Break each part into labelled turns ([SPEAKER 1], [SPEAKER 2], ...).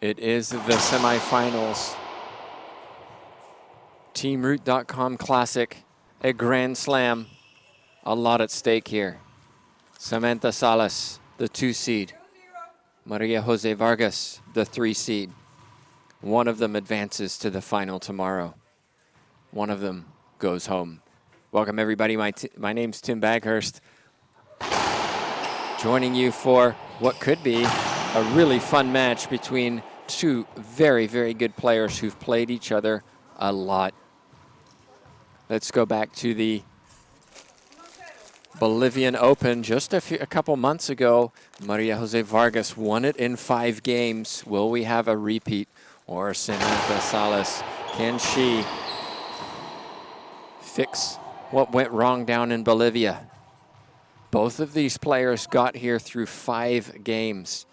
[SPEAKER 1] It is the semifinals. TeamRoot.com Classic, a Grand Slam. A lot at stake here. Samantha Salas, the 2 seed. Maria Jose Vargas, the 3 seed. One of them advances to the final tomorrow. One of them goes home. Welcome, everybody. My name's Tim Baghurst. Joining you for what could be a really fun match between two very, very good players who've played each other a lot. Let's go back to the Bolivian Open just a couple months ago. Maria Jose Vargas won it in 5 games. Will we have a repeat? Or Samantha Salas, can she fix what went wrong down in Bolivia? Both of these players got here through 5 games.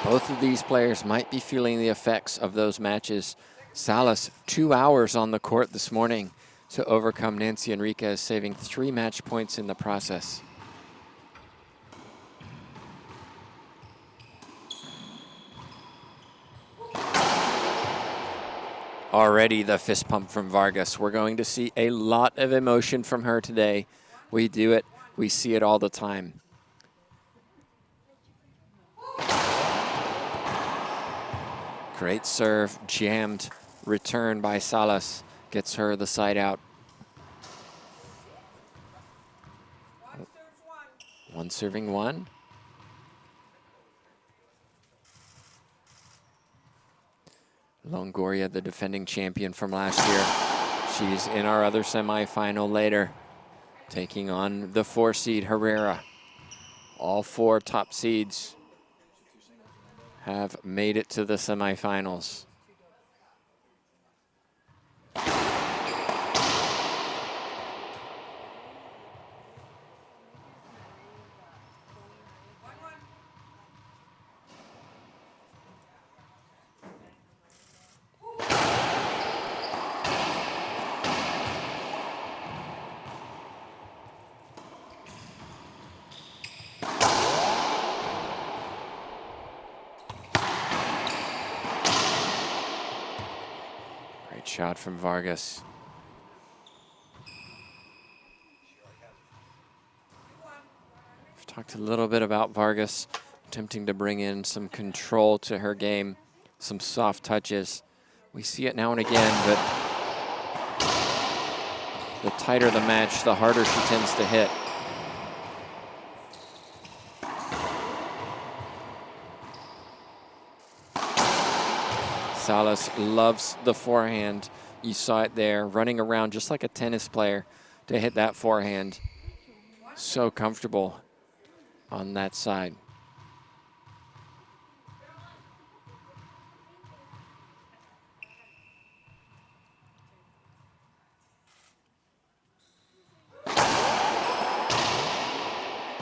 [SPEAKER 1] Both of these players might be feeling the effects of those matches. Salas, 2 hours on the court this morning to overcome Nancy Enriquez, saving 3 match points in the process. Already the fist pump from Vargas. We're going to see a lot of emotion from her today. We do it. We see it all the time. Great serve, jammed return by Salas. Gets her the side out. One serving one. Longoria, the defending champion from last year. She's in our other semifinal later, taking on the 4 seed Herrera. All 4 top seeds have made it to the semifinals. Shot from Vargas. We've talked a little bit about Vargas attempting to bring in some control to her game, some soft touches. We see it now and again, but the tighter the match, the harder she tends to hit. Salas loves the forehand. You saw it there, running around just like a tennis player to hit that forehand. So comfortable on that side.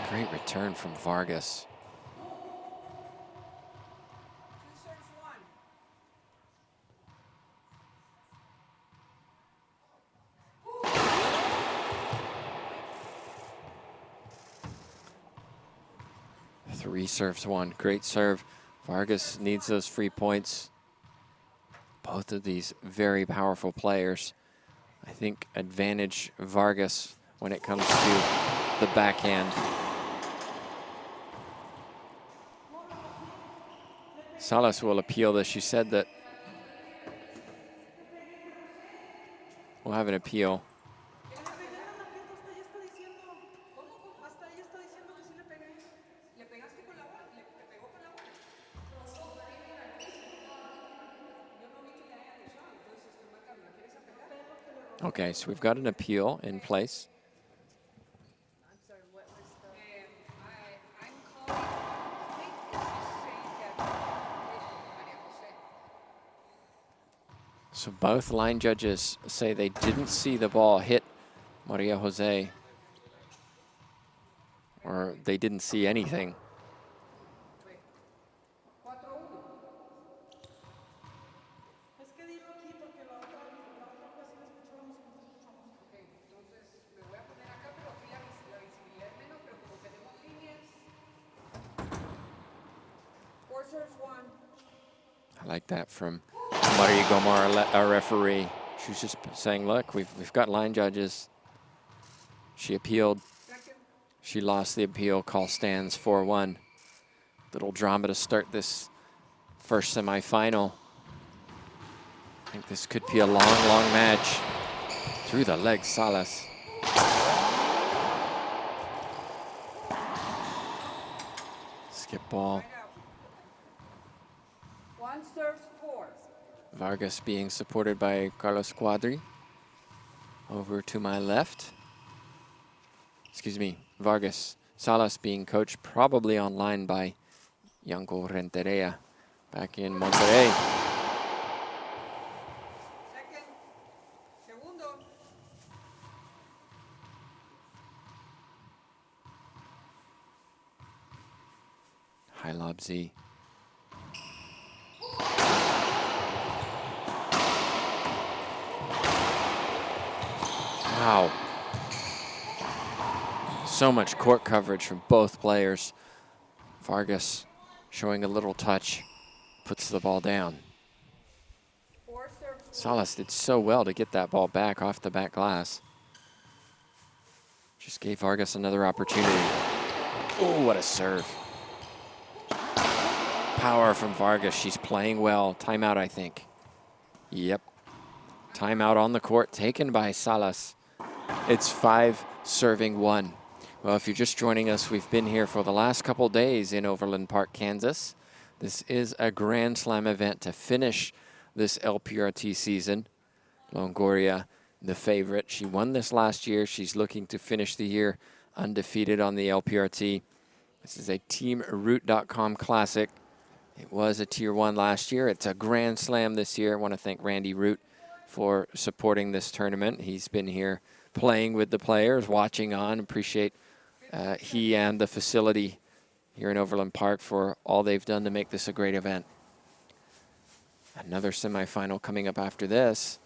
[SPEAKER 1] Great return from Vargas. Three serves one. Great serve. Vargas needs those free points. Both of these very powerful players. I think advantage Vargas when it comes to the backhand. Salas will appeal this. She said that we'll have an appeal. Okay, so we've got an appeal in place. So both line judges say they didn't see the ball hit Maria Jose, or they didn't see anything. I like that from Marie Gomar, our referee. She was just saying, look, we've got line judges. She appealed. She lost the appeal. Call stands 4-1. Little drama to start this first semifinal. I think this could be a long, long match. Through the legs, Salas. Skip ball. Vargas being supported by Carlos Quadri. Over to my left. Excuse me, Vargas. Salas being coached probably online by Yanko Renteria back in Monterrey. High lob Z. Wow. So much court coverage from both players. Vargas showing a little touch, puts the ball down. Salas did so well to get that ball back off the back glass. Just gave Vargas another opportunity. Oh, what a serve. Power from Vargas. She's playing well. Timeout, I think. Yep. Timeout on the court taken by Salas. It's 5-1. Well, if you're just joining us, we've been here for the last couple days in Overland Park, Kansas. This is a Grand Slam event to finish this LPRT season. Longoria, the favorite. She won this last year. She's looking to finish the year undefeated on the LPRT. This is a TeamRoot.com Classic. It was a Tier 1 last year. It's a Grand Slam this year. I want to thank Randy Root for supporting this tournament. He's been here playing with the players, watching on. Appreciate he and the facility here in Overland Park for all they've done to make this a great event. Another semifinal coming up after this.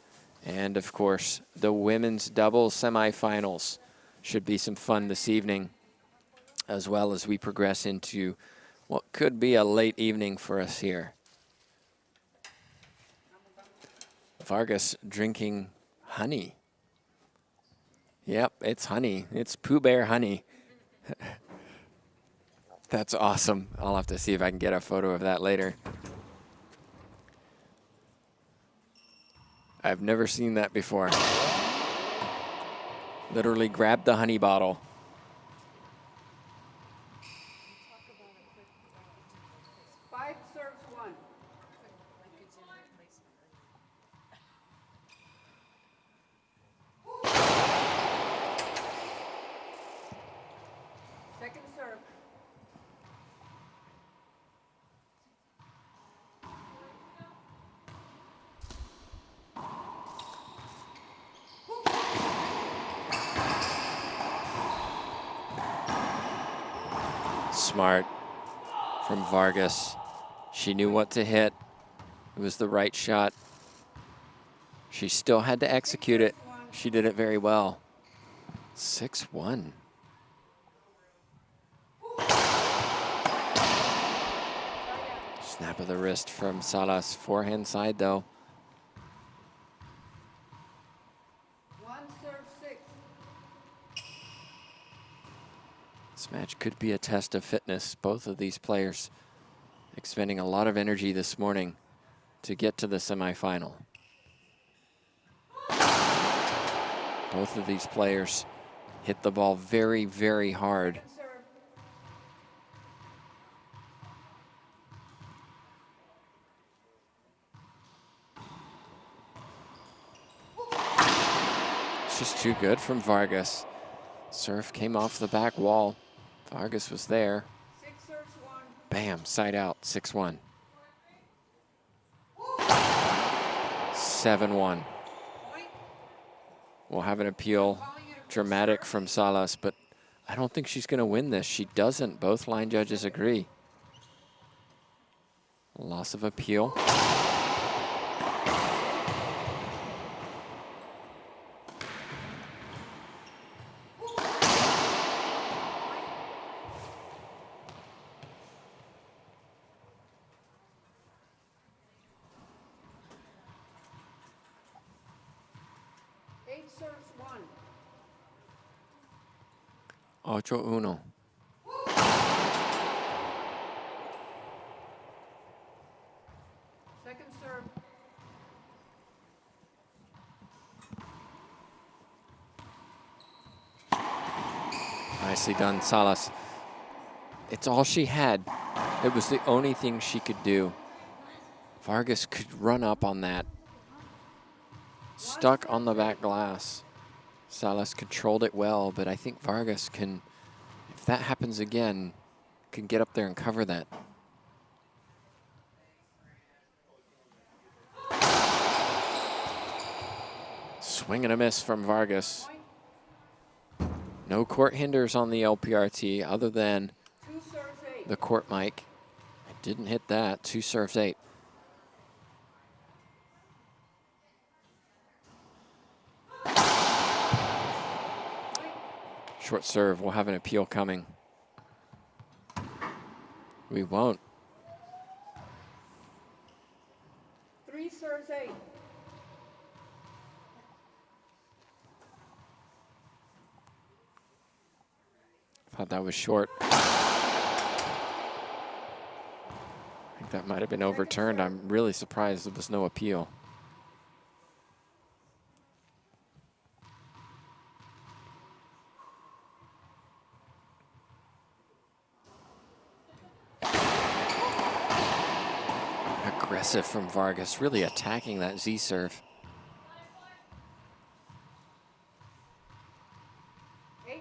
[SPEAKER 1] And, of course, the women's doubles semifinals. Should be some fun this evening, as well as we progress into what could be a late evening for us here. Vargas drinking honey. Yep, it's honey. It's Pooh Bear honey. That's awesome. I'll have to see if I can get a photo of that later. I've never seen that before. Literally grabbed the honey bottle. Smart from Vargas. She knew what to hit. It was the right shot. She still had to execute it. She did it very well. 6-1. Snap of the wrist from Salas. Forehand side, though. This match could be a test of fitness. Both of these players expending a lot of energy this morning to get to the semifinal. Both of these players hit the ball very, very hard. It's just too good from Vargas. Serve came off the back wall. Vargas was there. Bam, side out, 6-1. 7-1. We'll have an appeal, dramatic from Salas, but I don't think she's going to win this. She doesn't. Both line judges agree. Loss of appeal. 8-1.
[SPEAKER 2] Second serve.
[SPEAKER 1] Nicely done, Salas. It's all she had. It was the only thing she could do. Vargas could run up on that. Stuck on the back glass. Salas controlled it well, but I think Vargas can, if that happens again, can get up there and cover that. Swing and a miss from Vargas. No court hinders on the LPRT other than the court mic. I didn't hit that. 2 serves 8. Short serve. We'll have an appeal coming. We won't.
[SPEAKER 2] 3 serves 8.
[SPEAKER 1] Thought that was short. I think that might have been overturned. I'm really surprised there was no appeal. Aggressive from Vargas, really attacking that Z serve.
[SPEAKER 2] 8-3.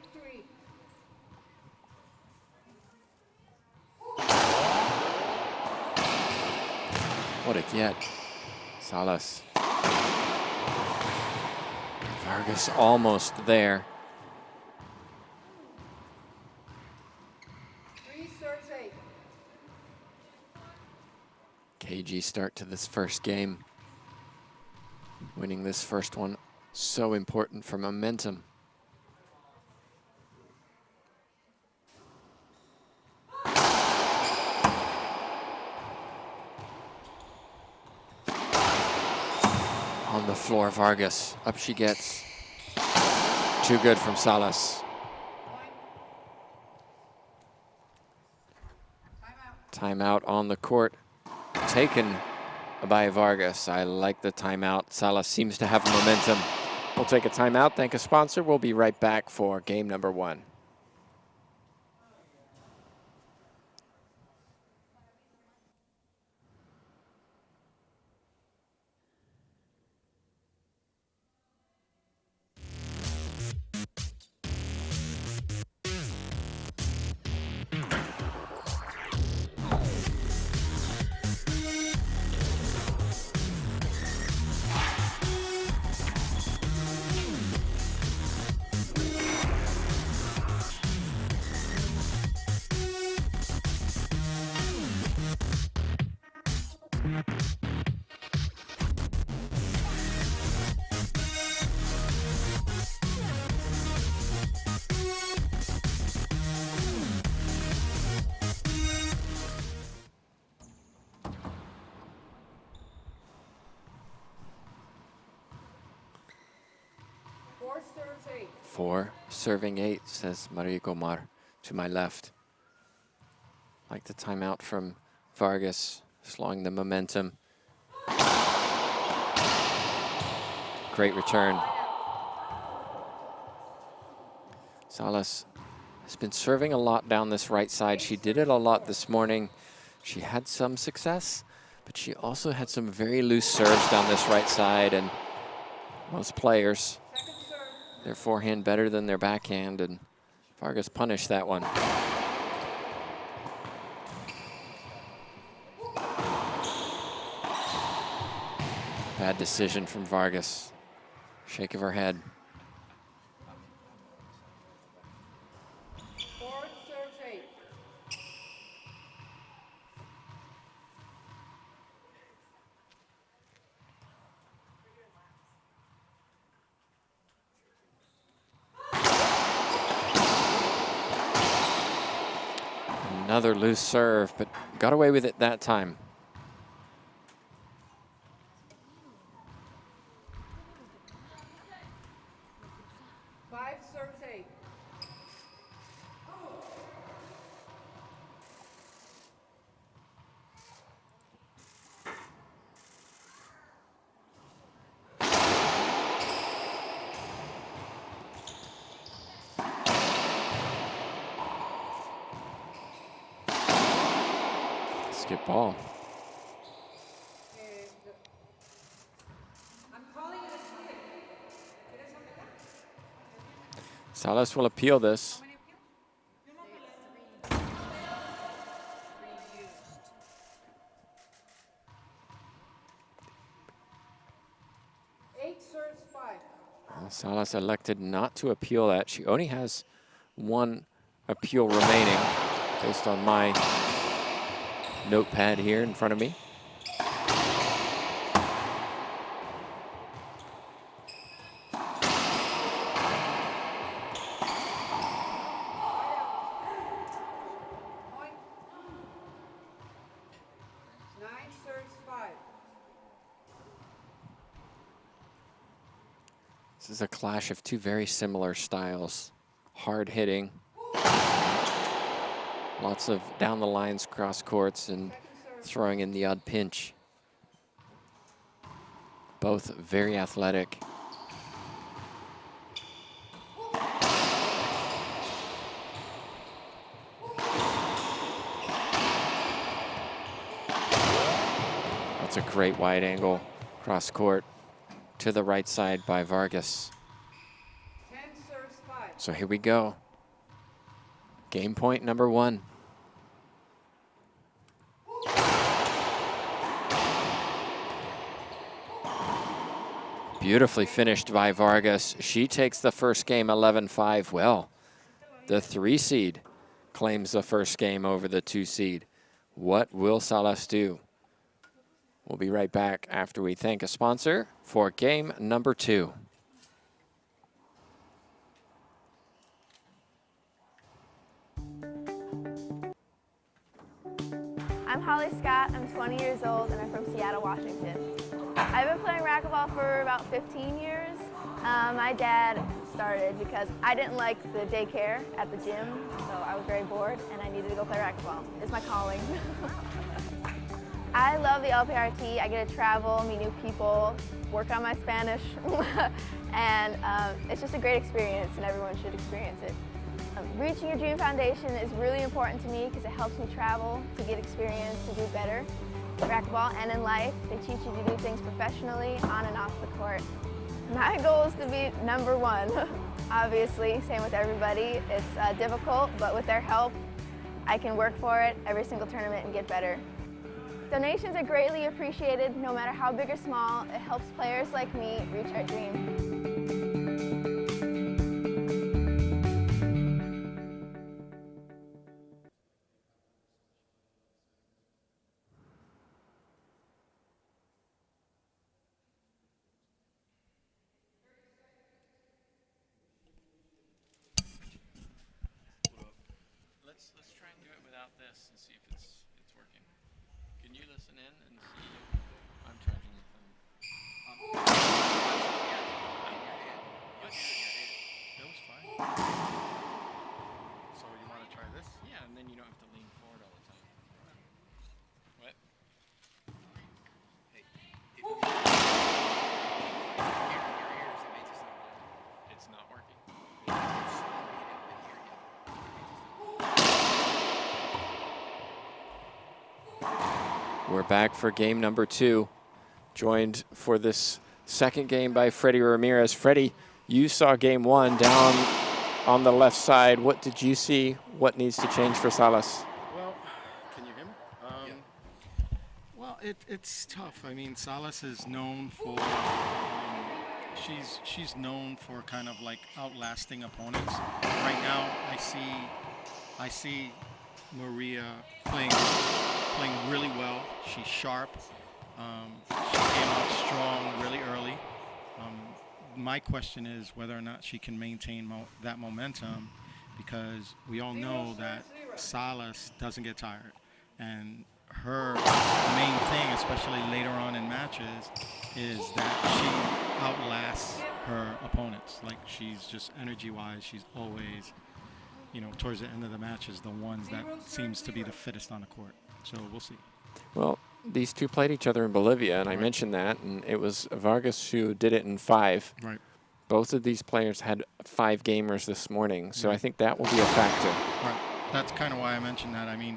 [SPEAKER 1] What a get. Salas. Vargas almost there.
[SPEAKER 2] 3 serves 8.
[SPEAKER 1] KG start to this first game. Winning this first one, so important for momentum. On the floor, Vargas. Up she gets. Too good from Salas. Timeout on the court. Taken by Vargas. I like the timeout. Salas seems to have momentum. We'll take a timeout. Thank a sponsor. We'll be right back for game number 1. Four, serving 8, says Maria Gomar to my left. Like the timeout from Vargas, slowing the momentum. Great return. Salas has been serving a lot down this right side. She did it a lot this morning. She had some success, but she also had some very loose serves down this right side, and most players, their forehand better than their backhand, and Vargas punished that one. Bad decision from Vargas. Shake of her head. Another loose serve, but got away with it that time. Racquetball.
[SPEAKER 2] I'm calling it a split.
[SPEAKER 1] Salas will appeal this.
[SPEAKER 2] 8 serves 5.
[SPEAKER 1] Well, Salas elected not to appeal that. She only has one appeal remaining based on my notepad here in front of me.
[SPEAKER 2] Point. 9 serves 5.
[SPEAKER 1] This is a clash of two very similar styles. Hard hitting. Lots of down the lines, cross courts, and throwing in the odd pinch. Both very athletic. That's a great wide angle cross court to the right side by Vargas.
[SPEAKER 2] 10 serves 5.
[SPEAKER 1] So here we go. Game point number 1. Beautifully finished by Vargas. She takes the first game 11-5. Well, the 3 seed claims the first game over the 2 seed. What will Salas do? We'll be right back after we thank a sponsor for game number 2.
[SPEAKER 3] I'm Holly Scott, I'm 20 years old, and I'm from Seattle, Washington. I've been playing racquetball for about 15 years. My dad started because I didn't like the daycare at the gym, so I was very bored and I needed to go play racquetball. It's my calling. I love the LPRT. I get to travel, meet new people, work on my Spanish, and it's just a great experience and everyone should experience it. Reaching your dream foundation is really important to me because it helps me travel, to get experience, to do better. Racquetball and in life, they teach you to do things professionally, on and off the court. My goal is to be number 1. Obviously, same with everybody. It's difficult, but with their help, I can work for it every single tournament and get better. Donations are greatly appreciated, no matter how big or small. It helps players like me reach our dream.
[SPEAKER 1] Let's try and do it without this and see if it's working. Can you listen in and see? I'm charging the phone.
[SPEAKER 4] That was fine. So you want to try this?
[SPEAKER 1] Yeah, and then you don't have to lean forward all the time. What?
[SPEAKER 4] Hey, if you hear your ears, it makes it sound good.
[SPEAKER 1] It's not working. We're back for game number 2, joined for this second game by Freddie Ramirez. Freddie, you saw game 1 down on the left side. What did you see? What needs to change for Salas?
[SPEAKER 4] Well, can you hear me? Well, it's tough. I mean, Salas is known for she's known for kind of like outlasting opponents. Right now, I see Maria playing really well. She's sharp. She came out strong really early. My question is whether or not she can maintain that momentum, because we all know that Salas doesn't get tired. And her main thing, especially later on in matches, is that she outlasts her opponents. Like, she's just energy-wise, she's always, you know, towards the end of the matches, the ones that seems to be the fittest on the court. So we'll see.
[SPEAKER 1] Well, these two played each other in Bolivia, and I mentioned that, and it was Vargas who did it in 5.
[SPEAKER 4] Right.
[SPEAKER 1] Both of these players had 5 gamers this morning, so I think that will be a factor.
[SPEAKER 4] Right. That's kind of why I mentioned that. I mean,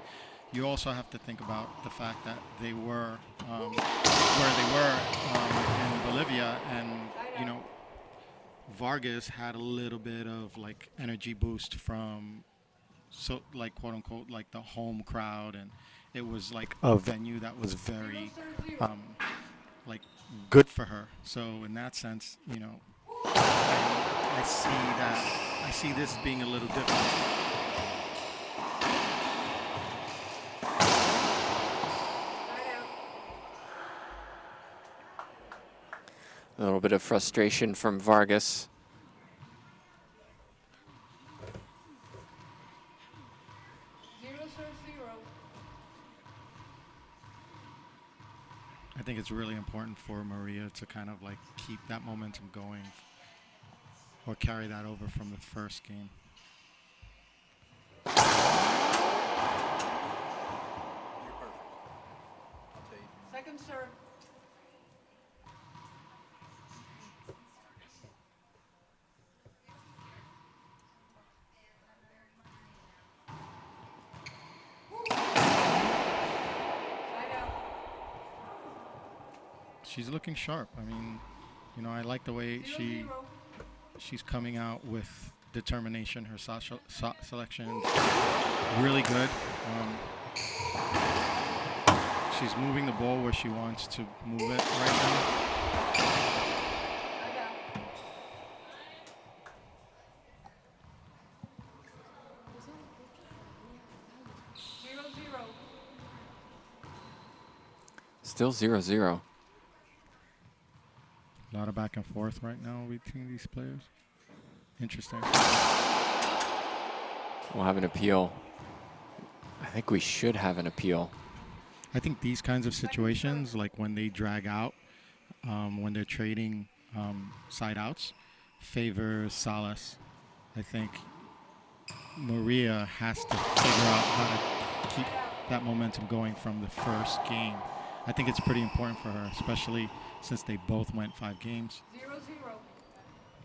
[SPEAKER 4] you also have to think about the fact that they were where they were in Bolivia, and you know, Vargas had a little bit of like energy boost from, so like quote unquote, like the home crowd, and it was like a venue that was very like good for her. So in that sense, you know, I see this being a little different.
[SPEAKER 1] A little bit of frustration from Vargas.
[SPEAKER 4] I think it's really important for Maria to kind of like keep that momentum going, or carry that over from the first game.
[SPEAKER 2] Second serve.
[SPEAKER 4] She's looking sharp. I mean, you know, I like the way she's coming out with determination. Her selection really good. She's moving the ball where she wants to move it right now.
[SPEAKER 2] 0-0.
[SPEAKER 1] Still 0-0.
[SPEAKER 4] A lot of back and forth right now between these players. Interesting.
[SPEAKER 1] We'll have an appeal. I think we should have an appeal.
[SPEAKER 4] I think these kinds of situations, like when they drag out, when they're trading side outs, favor Salas. I think Maria has to figure out how to keep that momentum going from the first game. I think it's pretty important for her, especially since they both went 5 games.
[SPEAKER 2] 0-0.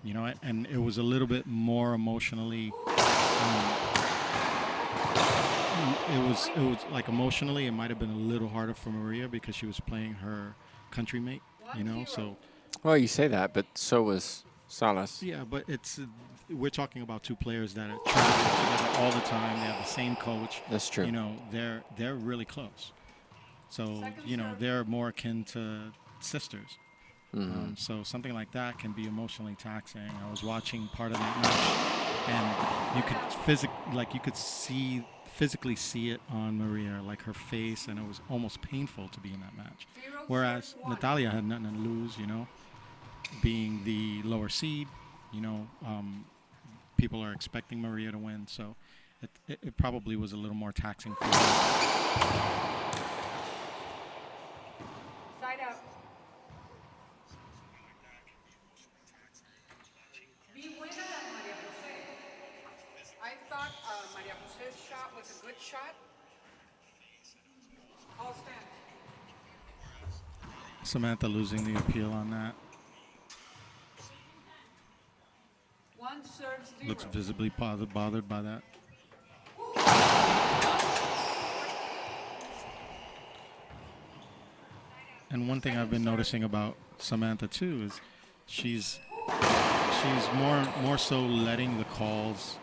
[SPEAKER 4] You know, and it was a little bit more emotionally. It was like emotionally, it might have been a little harder for Maria because she was playing her country mate. You know, so.
[SPEAKER 1] Well, you say that, but so was Salas.
[SPEAKER 4] Yeah, but it's we're talking about 2 players that are traveling together all the time. They have the same coach.
[SPEAKER 1] That's true.
[SPEAKER 4] You know, they're really close. So you know, they're more akin to sisters.
[SPEAKER 1] Mm-hmm.
[SPEAKER 4] So something like that can be emotionally taxing. I was watching part of that match, and you could physically see it on Maria, like her face, and it was almost painful to be in that match. Whereas Natalia had nothing to lose, you know, being the lower seed. You know, people are expecting Maria to win, so it probably was a little more taxing for her.
[SPEAKER 2] Side out. Be buena Maria Jose. I thought Maria Jose's shot was a good shot. All stand.
[SPEAKER 4] Samantha losing the appeal on that.
[SPEAKER 2] 1 serves 0.
[SPEAKER 4] Looks visibly bothered by that. And one thing I've been noticing about Samantha too is she's more so letting the calls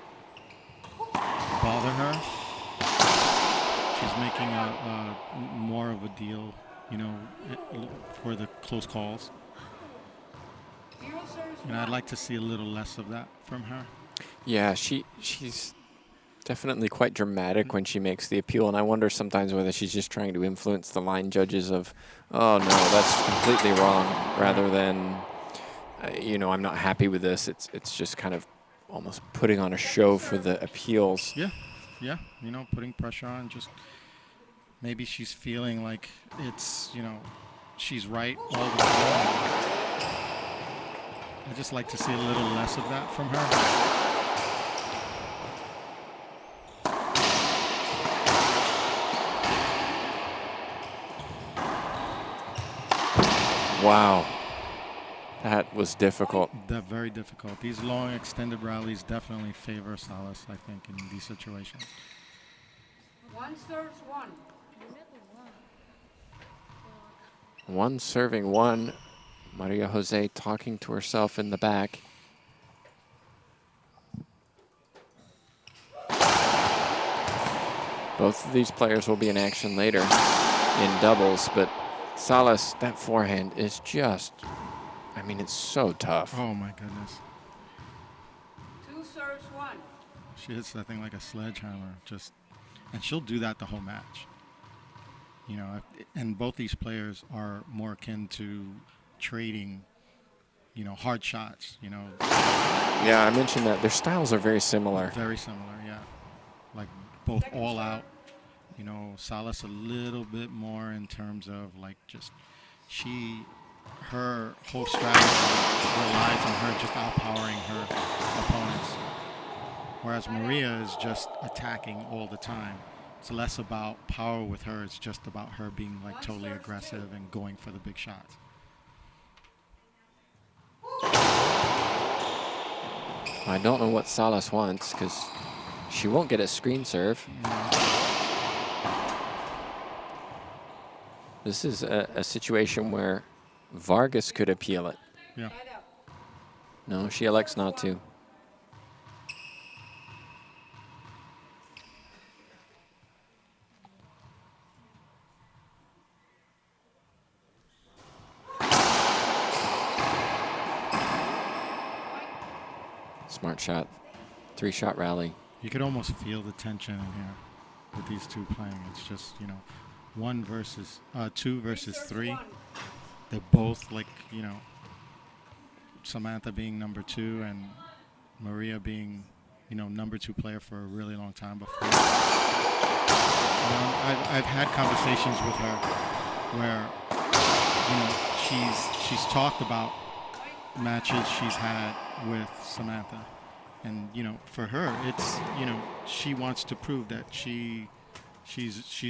[SPEAKER 4] bother her. She's making a more of a deal, you know, for the close calls.
[SPEAKER 2] 0 serves
[SPEAKER 4] And I'd like to see a little less of that from her.
[SPEAKER 1] Yeah, she's definitely quite dramatic when she makes the appeal, and I wonder sometimes whether she's just trying to influence the line judges of, oh no, that's completely wrong, rather than, you know, I'm not happy with this. It's just kind of almost putting on a show for the appeals.
[SPEAKER 4] Yeah, you know, putting pressure on. Just maybe she's feeling like it's, you know, she's right all the time. I just like to see a little less of that from her.
[SPEAKER 1] Wow. That was difficult.
[SPEAKER 4] They're very difficult. These long extended rallies definitely favor Salas, I think, in these situations.
[SPEAKER 2] One serves one.
[SPEAKER 1] One serving one. Maria Jose talking to herself in the back. Both of these players will be in action later in doubles, but Salas, that forehand is just, I mean, it's so tough.
[SPEAKER 4] Oh my goodness.
[SPEAKER 2] Two serves one.
[SPEAKER 4] She hits that thing like a sledgehammer, just, and she'll do that the whole match. You know, and both these players are more akin to trading, you know, hard shots, you know.
[SPEAKER 1] Yeah, I mentioned that. Their styles are very similar.
[SPEAKER 4] Very similar, yeah. Like both all out. You know, Salas a little bit more in terms of like just her whole strategy relies on her just outpowering her opponents. Whereas Maria is just attacking all the time. It's less about power with her. It's just about her being like totally aggressive and going for the big shots.
[SPEAKER 1] I don't know what Salas wants because she won't get a screen serve. This is a situation where Vargas could appeal it.
[SPEAKER 4] Yeah.
[SPEAKER 1] No, she elects not to. Smart shot. 3-shot rally.
[SPEAKER 4] You could almost feel the tension in here with these two playing. It's just, you know, 2 versus 3. They're both like, you know, Samantha being number 2 and Maria being, you know, number 2 player for a really long time before. You know, I've had conversations with her where, you know, she's talked about matches she's had with Samantha. And, you know, for her, it's, you know, she wants to prove that she's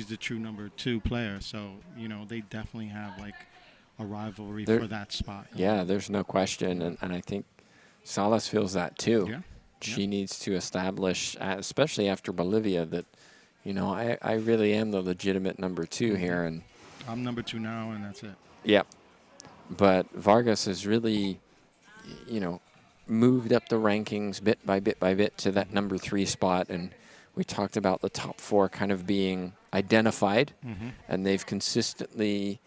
[SPEAKER 4] the true number 2 player. So, you know, they definitely have like a rivalry for that spot.
[SPEAKER 1] Yeah, there's no question. And I think Salas feels that too.
[SPEAKER 4] Yeah.
[SPEAKER 1] She needs to establish, especially after Bolivia, that, you know, I really am the legitimate number 2 here. And
[SPEAKER 4] I'm number 2 now, and that's it.
[SPEAKER 1] Yep. But Vargas has really, you know, moved up the rankings bit by bit to that number 3 spot. And we talked about the top 4 kind of being identified, and they've consistently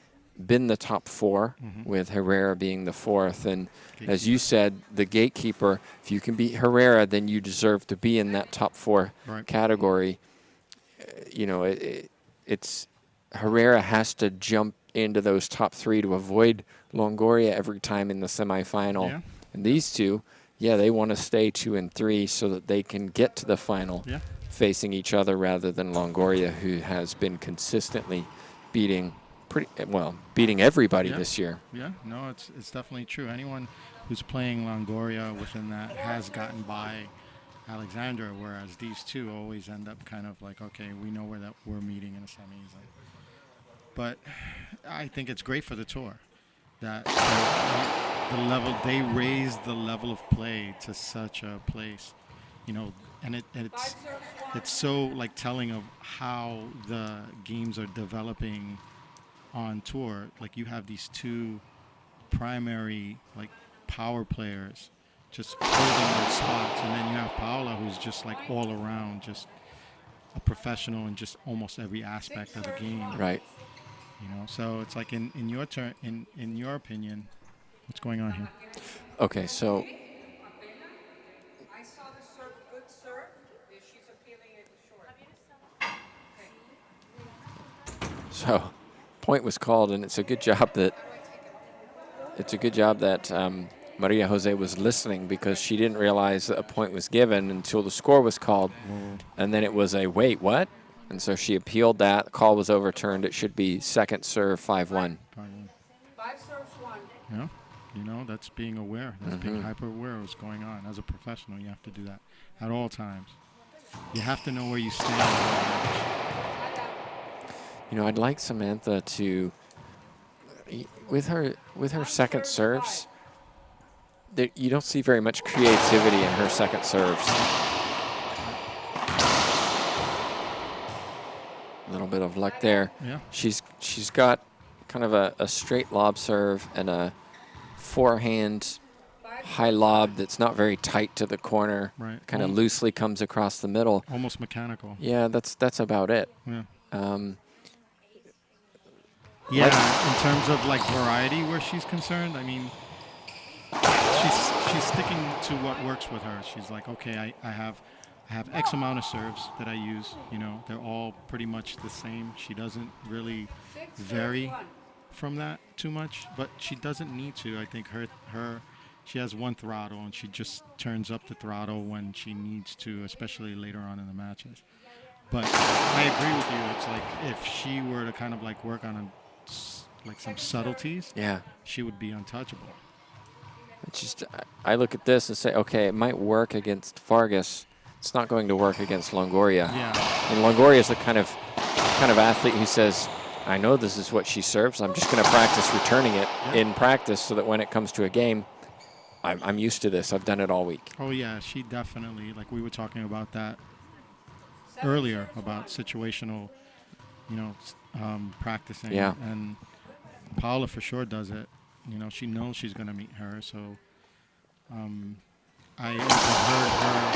[SPEAKER 1] been the top 4, with Herrera being the 4th. And as you said, the gatekeeper, if you can beat Herrera, then you deserve to be in that top 4 category. You know, it's Herrera has to jump into those top 3 to avoid Longoria every time in the semifinal.
[SPEAKER 4] Yeah.
[SPEAKER 1] And these two, yeah, they want to stay 2 and 3 so that they can get to the final facing each other rather than Longoria, who has been consistently beating everybody this year.
[SPEAKER 4] Yeah, no, it's definitely true. Anyone who's playing Longoria within that has gotten by Alexandra, whereas these two always end up kind of like, okay, we know where that we're meeting in the semis. But I think it's great for the tour that the level, they raised the level of play to such a place, you know, and it's so like telling of how the games are developing on tour. Like you have these 2 primary like power players just holding those spots, and then you have Paola, who's just like all around just a professional in just almost every aspect of the game.
[SPEAKER 1] Right.
[SPEAKER 4] You know, so it's like in your turn, in your opinion, what's going on here?
[SPEAKER 1] Okay, so
[SPEAKER 2] I saw the serve, good serve. If she's appealing it short.
[SPEAKER 1] So, point was called, and it's a good job that Maria Jose was listening, because she didn't realize that a point was given until the score was called, and then it was a wait, what? And so she appealed that. The call was overturned. It should be second serve 5-1.
[SPEAKER 2] 5 serves 1.
[SPEAKER 4] Yeah, you know, that's being aware. That's being hyper aware of what's going on. As a professional, you have to do that at all times. You have to know where you stand.
[SPEAKER 1] You know, I'd like Samantha to, with her second serves, you don't see very much creativity in her second serves. bit of luck there.
[SPEAKER 4] Yeah.
[SPEAKER 1] She's got kind of a straight lob serve and a forehand high lob that's not very tight to the corner.
[SPEAKER 4] Right.
[SPEAKER 1] Kind of loosely comes across the middle.
[SPEAKER 4] Almost mechanical.
[SPEAKER 1] Yeah, that's about it.
[SPEAKER 4] Yeah.
[SPEAKER 1] Like,
[SPEAKER 4] in terms of like variety where she's concerned, I mean, she's sticking to what works with her. She's like, okay, I have X amount of serves that I use. You know, they're all pretty much the same. She doesn't really vary from that too much, but she doesn't need to. I think she has one throttle, and she just turns up the throttle when she needs to, especially later on in the matches. But I agree with you. It's like if she were to kind of like work on like some subtleties,
[SPEAKER 1] yeah.
[SPEAKER 4] she would be untouchable.
[SPEAKER 1] It's just, I look at this and say, okay, it might work against Vargas. It's not going to work against Longoria.
[SPEAKER 4] Yeah.
[SPEAKER 1] And Longoria is the kind of athlete who says, I know this is what she serves. I'm just going to practice returning it in practice so that when it comes to a game, I'm used to this. I've done it all week.
[SPEAKER 4] Oh, yeah, she definitely, like we were talking about that earlier, about situational, practicing.
[SPEAKER 1] Yeah.
[SPEAKER 4] And Paula for sure does it. You know, she knows she's going to meet her. So I overheard her,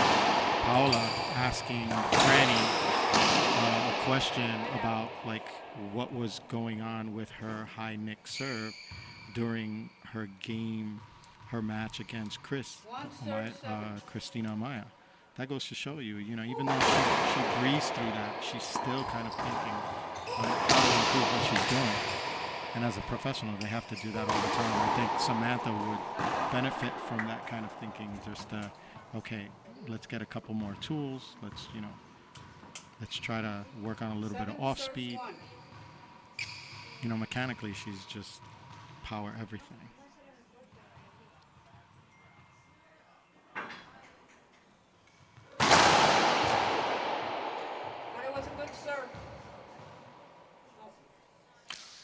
[SPEAKER 4] Paula, asking Franny a question about, like, what was going on with her high nick serve during her match against Christina Amaya. That goes to show you, even though she breezed through that, she's still kind of thinking how to improve what she's doing. And as a professional, they have to do that all the time. I think Samantha would benefit from that kind of thinking. Just, okay, let's get a couple more tools. Let's try to work on a little bit of off speed. Mechanically, she's just power everything.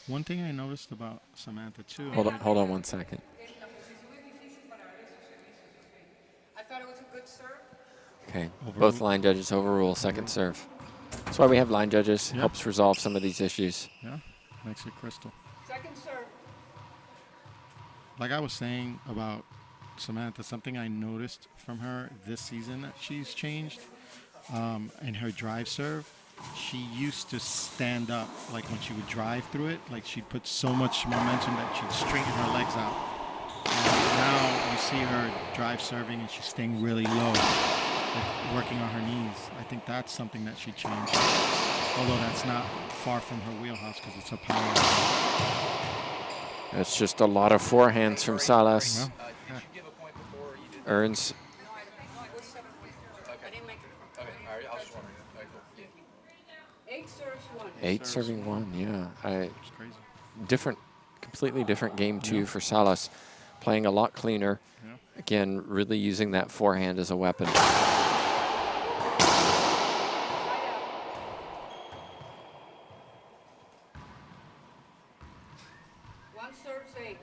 [SPEAKER 4] One thing I noticed about Samantha too.
[SPEAKER 1] Hold on 1 second.
[SPEAKER 2] I thought it was a good serve.
[SPEAKER 1] Okay. Both line judges overrule second serve. That's why we have line judges.
[SPEAKER 4] Yeah.
[SPEAKER 1] Helps resolve some of these issues.
[SPEAKER 4] Yeah, makes it crystal.
[SPEAKER 2] Second serve.
[SPEAKER 4] Like I was saying about Samantha, something I noticed from her this season that she's changed in her drive serve. She used to stand up, like when she would drive through it, like she'd put so much momentum that she'd straighten her legs out. And now you see her drive serving and she's staying really low, like working on her knees. I think that's something that she changed, although that's not far from her wheelhouse because it's a power.
[SPEAKER 1] It's just a lot of forehands from Salas.
[SPEAKER 4] Yeah.
[SPEAKER 1] Earns. Eight serving one, yeah.
[SPEAKER 4] It's crazy.
[SPEAKER 1] Completely different game two for Salas. Playing a lot cleaner.
[SPEAKER 4] Yeah.
[SPEAKER 1] Again, really using that forehand as a weapon.
[SPEAKER 2] One serves 8.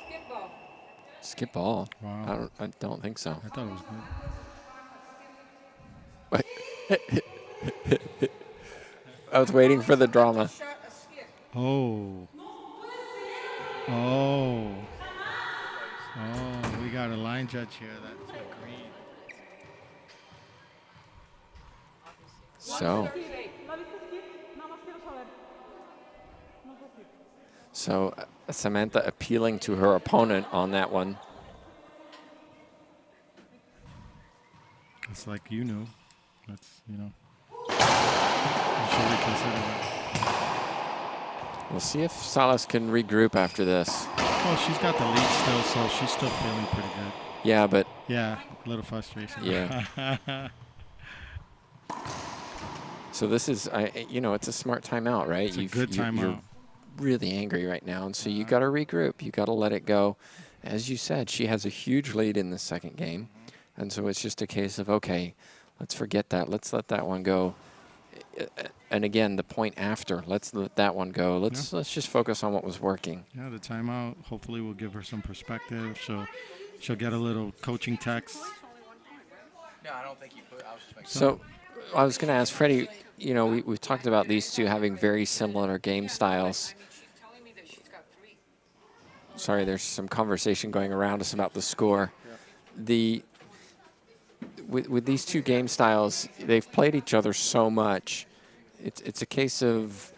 [SPEAKER 2] Skip ball.
[SPEAKER 1] Skip ball.
[SPEAKER 4] Wow.
[SPEAKER 1] I don't think so.
[SPEAKER 4] I thought it was good.
[SPEAKER 1] I was waiting for the drama.
[SPEAKER 2] Shot a skip.
[SPEAKER 4] Oh, we got a line judge here that agreed.
[SPEAKER 1] So Samantha appealing to her opponent on that one.
[SPEAKER 4] It's like you knew. That's, you should reconsider that.
[SPEAKER 1] We'll see if Salas can regroup after this.
[SPEAKER 4] Well, she's got the lead still, so she's still feeling pretty good.
[SPEAKER 1] Yeah, but
[SPEAKER 4] Yeah, a little frustration.
[SPEAKER 1] yeah. So this is, it's a smart timeout, right?
[SPEAKER 4] It's a good timeout.
[SPEAKER 1] You're really angry right now, and so you got to regroup. You got to let it go. As you said, she has a huge lead in the second game, and so it's just a case of, okay, let's forget that. Let's let that one go And again, the point after. Let's let that one go. Let's just focus on what was working.
[SPEAKER 4] Yeah, the timeout hopefully will give her some perspective. She'll get a little coaching text.
[SPEAKER 5] No, I don't think you put. I was just making.
[SPEAKER 1] So I was going to ask Freddie, you know, we've talked about these two having very similar game styles.
[SPEAKER 2] I mean, she's telling me that she's got 3.
[SPEAKER 1] Sorry, there's some conversation going around us about the score. With these two game styles, they've played each other so much. It's a case of,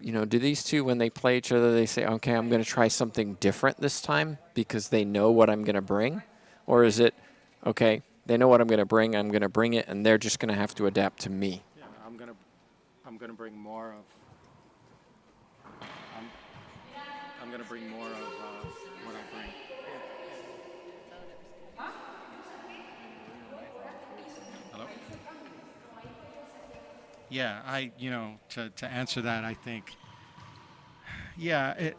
[SPEAKER 1] you know, do these two, when they play each other, they say, okay, I'm going to try something different this time because they know what I'm going to bring? Or is it, okay, they know what I'm going to bring it, and they're just going to have to adapt to me?
[SPEAKER 4] Yeah, I'm gonna bring more of. I'm gonna bring more of what I bring. Hello. Yeah, to answer that, I think. Yeah,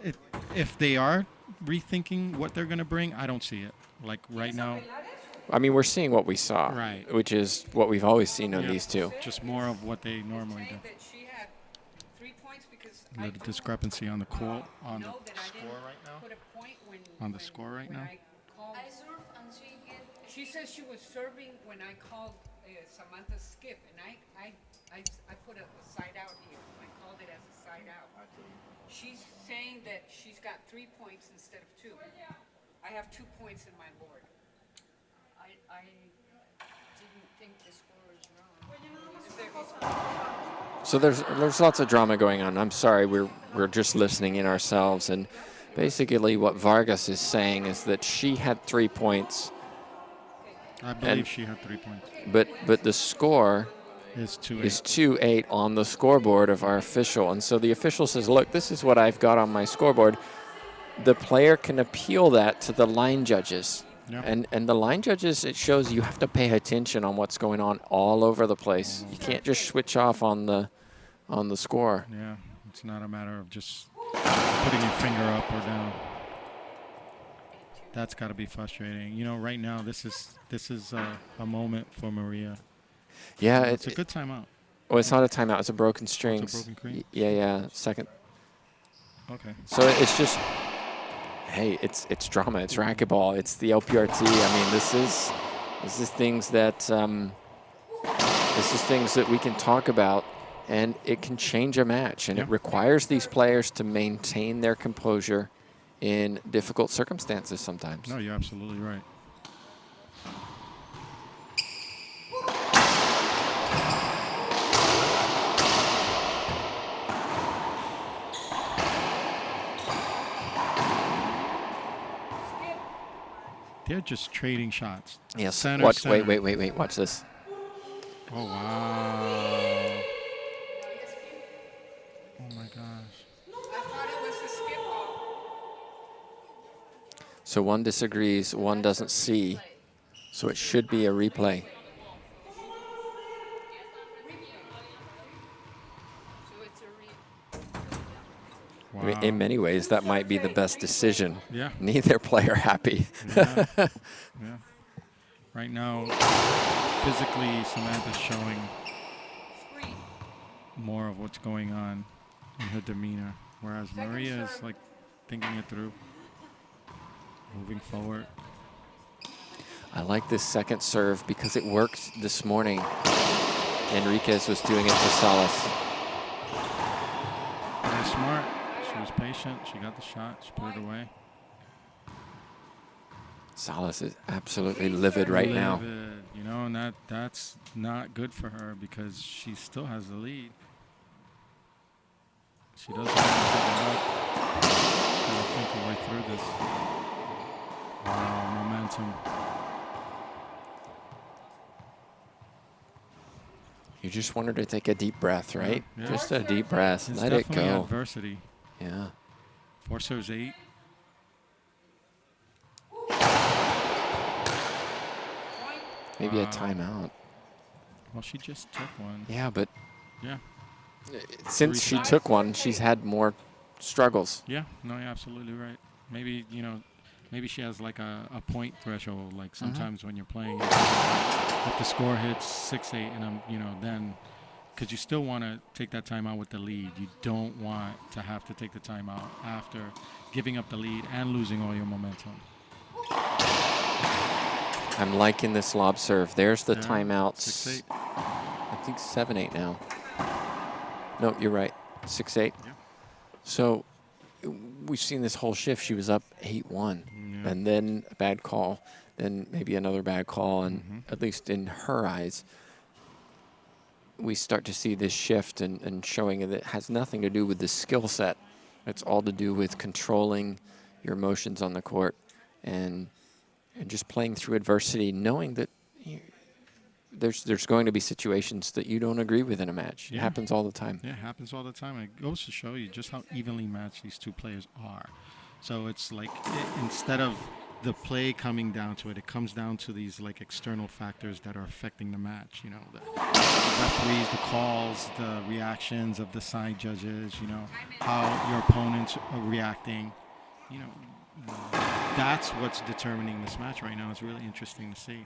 [SPEAKER 4] if they are rethinking what they're gonna bring, I don't see it. Like right now.
[SPEAKER 1] I mean, we're seeing what we saw,
[SPEAKER 4] Right.
[SPEAKER 1] which is what we've always seen on these two.
[SPEAKER 4] Just more of what they normally do.
[SPEAKER 2] That she had 3 points because
[SPEAKER 4] The discrepancy on the score right now.
[SPEAKER 2] put a point when
[SPEAKER 4] On the score right
[SPEAKER 2] when
[SPEAKER 4] now.
[SPEAKER 2] I called. She says she was serving when I called Samantha skip, and I put a side out here. I called it as a side out. She's saying that she's got 3 points instead of 2. I have 2 points in my board.
[SPEAKER 6] I didn't think the score was wrong.
[SPEAKER 1] So there's lots of drama going on. I'm sorry, we're just listening in ourselves, and basically what Vargas is saying is that she had 3 points.
[SPEAKER 4] I believe she had 3 points.
[SPEAKER 1] But the score
[SPEAKER 4] Is 2-8.
[SPEAKER 1] is 2-8 on the scoreboard of our official, and so the official says, look, this is what I've got on my scoreboard. The player can appeal that to the line judges.
[SPEAKER 4] Yeah.
[SPEAKER 1] And the line judges, it shows you have to pay attention on what's going on all over the place. You can't just switch off on the score.
[SPEAKER 4] Yeah, it's not a matter of just putting your finger up or down. That's got to be frustrating. You know, right now this is a moment for Maria.
[SPEAKER 1] Yeah,
[SPEAKER 4] It's a good timeout.
[SPEAKER 1] Oh, it's not a timeout. It's a broken strings.
[SPEAKER 4] broken string?
[SPEAKER 1] Yeah. Second.
[SPEAKER 4] Okay.
[SPEAKER 1] So it's just, hey, it's drama. It's racquetball. It's the LPRT. I mean, this is things that we can talk about, and it can change a match. And it requires these players to maintain their composure in difficult circumstances sometimes.
[SPEAKER 4] No, you're absolutely right. They're just trading shots.
[SPEAKER 1] Yes.
[SPEAKER 4] Center,
[SPEAKER 1] Watch.
[SPEAKER 4] center.
[SPEAKER 1] Wait. Watch this.
[SPEAKER 4] Oh, wow. Oh, my gosh.
[SPEAKER 2] I thought it was a skip ball.
[SPEAKER 1] So one disagrees, one doesn't see. So it should be a replay.
[SPEAKER 6] So it's a
[SPEAKER 4] Wow.
[SPEAKER 1] I mean, in many ways, that might be the best decision.
[SPEAKER 4] Yeah.
[SPEAKER 1] Neither player happy.
[SPEAKER 4] Yeah. Yeah. Right now, physically, Samantha's showing more of what's going on in her demeanor, whereas Maria is like thinking it through, moving forward.
[SPEAKER 1] I like this second serve because it worked this morning. Enriquez was doing it to Salas.
[SPEAKER 4] Very smart. She was patient. She got the shot. She put it away.
[SPEAKER 1] Salas is absolutely livid right now.
[SPEAKER 4] Livid, you know, and that's not good for her because she still has the lead. She doesn't want to give it up. She's got to think her way through this. Wow, momentum.
[SPEAKER 1] You just want her to take a deep breath, right?
[SPEAKER 4] Yeah.
[SPEAKER 1] Just a deep breath.
[SPEAKER 4] It's
[SPEAKER 1] Let it
[SPEAKER 4] definitely
[SPEAKER 1] go.
[SPEAKER 4] adversity.
[SPEAKER 1] Yeah.
[SPEAKER 4] 4 serves 8.
[SPEAKER 1] Maybe a
[SPEAKER 4] Wow.
[SPEAKER 1] timeout.
[SPEAKER 4] Well, she just took one.
[SPEAKER 1] Yeah, but
[SPEAKER 4] Yeah.
[SPEAKER 1] since she took one, she's had more struggles.
[SPEAKER 4] Yeah. No, you're absolutely right. Maybe, you know, maybe she has like a point threshold. Like sometimes when you're playing, if the score hits 6-8, and then because you still want to take that timeout with the lead. You don't want to have to take the timeout after giving up the lead and losing all your momentum.
[SPEAKER 1] I'm liking this lob serve. There's the timeouts.
[SPEAKER 4] 6-8.
[SPEAKER 1] I think 7-8 now. No, you're right. 6-8.
[SPEAKER 4] Yeah.
[SPEAKER 1] So we've seen this whole shift. She was up 8-1, and then a bad call, then maybe another bad call, and at least in her eyes, we start to see this shift and showing that it has nothing to do with the skill set. It's all to do with controlling your emotions on the court and just playing through adversity, knowing that there's going to be situations that you don't agree with in a match. It happens all the time.
[SPEAKER 4] Yeah, it happens all the time. It goes to show you just how evenly matched these two players are. So it's like instead of the play coming down to it, it comes down to these like external factors that are affecting the match. You know, the referees, the calls, the reactions of the side judges. You know, how your opponents are reacting. You know, that's what's determining this match right now. It's really interesting to see.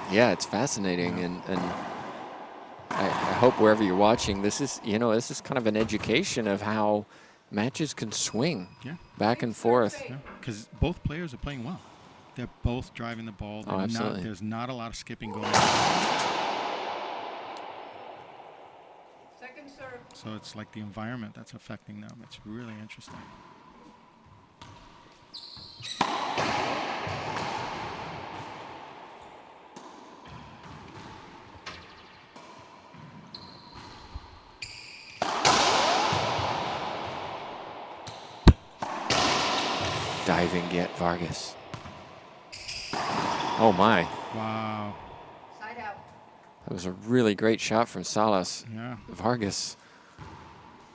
[SPEAKER 1] Yeah, it's fascinating, and I hope wherever you're watching, this is kind of an education of how matches can swing back and forth.
[SPEAKER 4] Because both players are playing well. They're both driving the ball.
[SPEAKER 1] Absolutely.
[SPEAKER 4] There's not a lot of skipping going on.
[SPEAKER 2] Second serve.
[SPEAKER 4] So it's like the environment that's affecting them. It's really interesting.
[SPEAKER 1] Diving get Vargas. Oh my.
[SPEAKER 4] Wow.
[SPEAKER 2] Side out.
[SPEAKER 1] That was a really great shot from Salas.
[SPEAKER 4] Yeah.
[SPEAKER 1] Vargas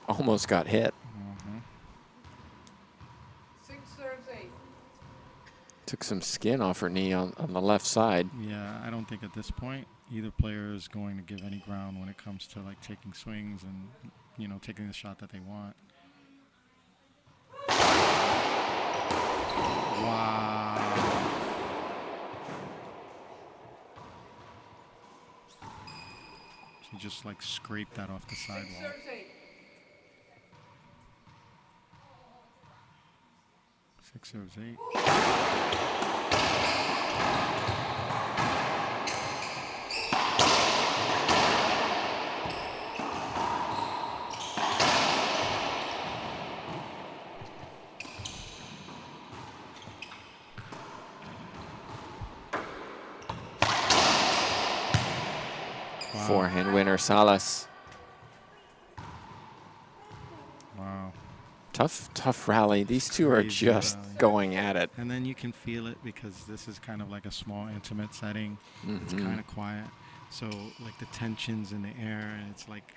[SPEAKER 1] almost got hit.
[SPEAKER 2] 6 serves 8.
[SPEAKER 1] Took some skin off her knee on the left side.
[SPEAKER 4] Yeah, I don't think at this point either player is going to give any ground when it comes to like taking swings and, you know, taking the shot that they want. Wow. She just like scraped that off the
[SPEAKER 2] 6
[SPEAKER 4] sidewall.
[SPEAKER 2] serves 8.
[SPEAKER 4] 6 serves 8.
[SPEAKER 1] Forehand winner, Salas.
[SPEAKER 4] Wow.
[SPEAKER 1] Tough rally. These two are
[SPEAKER 4] Crazy
[SPEAKER 1] just
[SPEAKER 4] rally.
[SPEAKER 1] going at it.
[SPEAKER 4] And then you can feel it because this is kind of like a small, intimate setting. It's kind of quiet. So like the tensions in the air, and it's like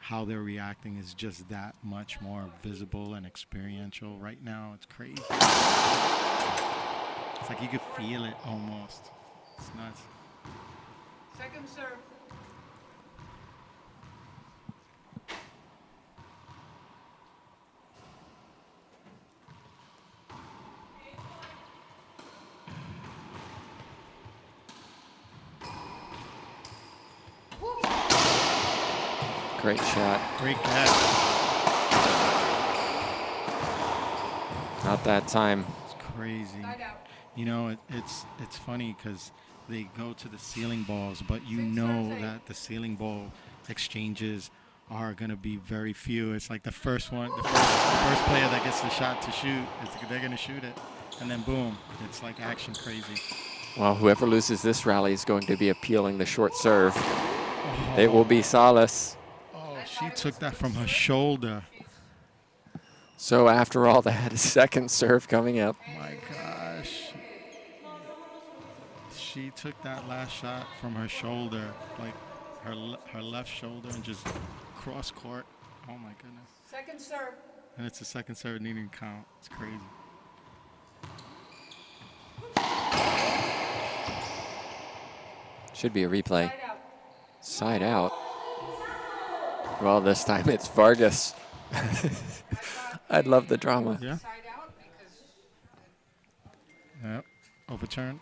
[SPEAKER 4] how they're reacting is just that much more visible and experiential right now. It's crazy. It's like you could feel it almost. It's nuts.
[SPEAKER 2] Second serve.
[SPEAKER 1] Great shot.
[SPEAKER 4] Great catch.
[SPEAKER 1] Not that time.
[SPEAKER 4] It's crazy.
[SPEAKER 2] Side out.
[SPEAKER 4] You know, it's funny because they go to the ceiling balls, but you know that the ceiling ball exchanges are going to be very few. It's like the first player that gets the shot to shoot, they're going to shoot it. And then boom, it's like action crazy.
[SPEAKER 1] Well, whoever loses this rally is going to be appealing the short serve. It will be Salas.
[SPEAKER 4] Oh, she took that from her shoulder.
[SPEAKER 1] So after all that, a second serve coming up.
[SPEAKER 4] Oh my gosh. She took that last shot from her shoulder, like her left shoulder, and just cross court. Oh my goodness.
[SPEAKER 2] Second serve.
[SPEAKER 4] And it's a second serve, needing count. It's crazy.
[SPEAKER 1] Should be a replay.
[SPEAKER 2] Side out.
[SPEAKER 1] Side out. Well, this time it's Vargas. I'd love the drama.
[SPEAKER 4] Yeah.
[SPEAKER 2] Side out because
[SPEAKER 4] Yep. Overturned.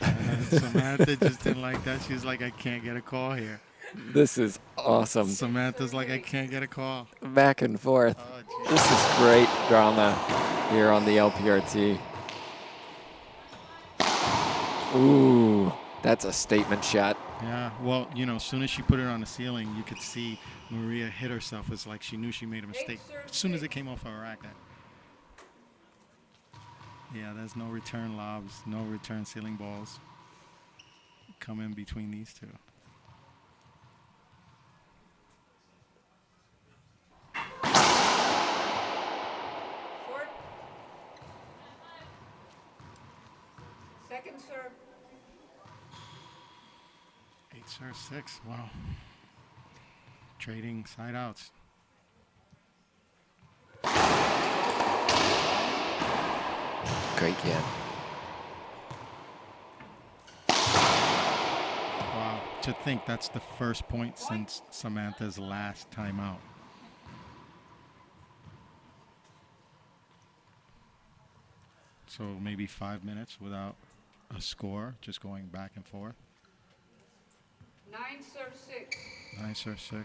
[SPEAKER 4] And Samantha just didn't like that. She was like, I can't get a call here.
[SPEAKER 1] This is awesome.
[SPEAKER 4] Samantha's like, I can't get a call.
[SPEAKER 1] Back and forth.
[SPEAKER 4] Oh, geez.
[SPEAKER 1] This is great drama here on the LPRT. Ooh, that's a statement shot.
[SPEAKER 4] Yeah, well, you know, as soon as she put it on the ceiling, you could see Maria hit herself. It's like she knew she made a mistake as soon as it came off her racket. Yeah, there's no return lobs, no return ceiling balls come in between these two.
[SPEAKER 2] Short. Second serve.
[SPEAKER 4] 8-6. Wow. Trading side outs.
[SPEAKER 1] Great game.
[SPEAKER 4] Wow. To think that's the first point since Samantha's last timeout. So maybe 5 minutes without a score, just going back and forth.
[SPEAKER 2] 9-6.
[SPEAKER 4] 9-6.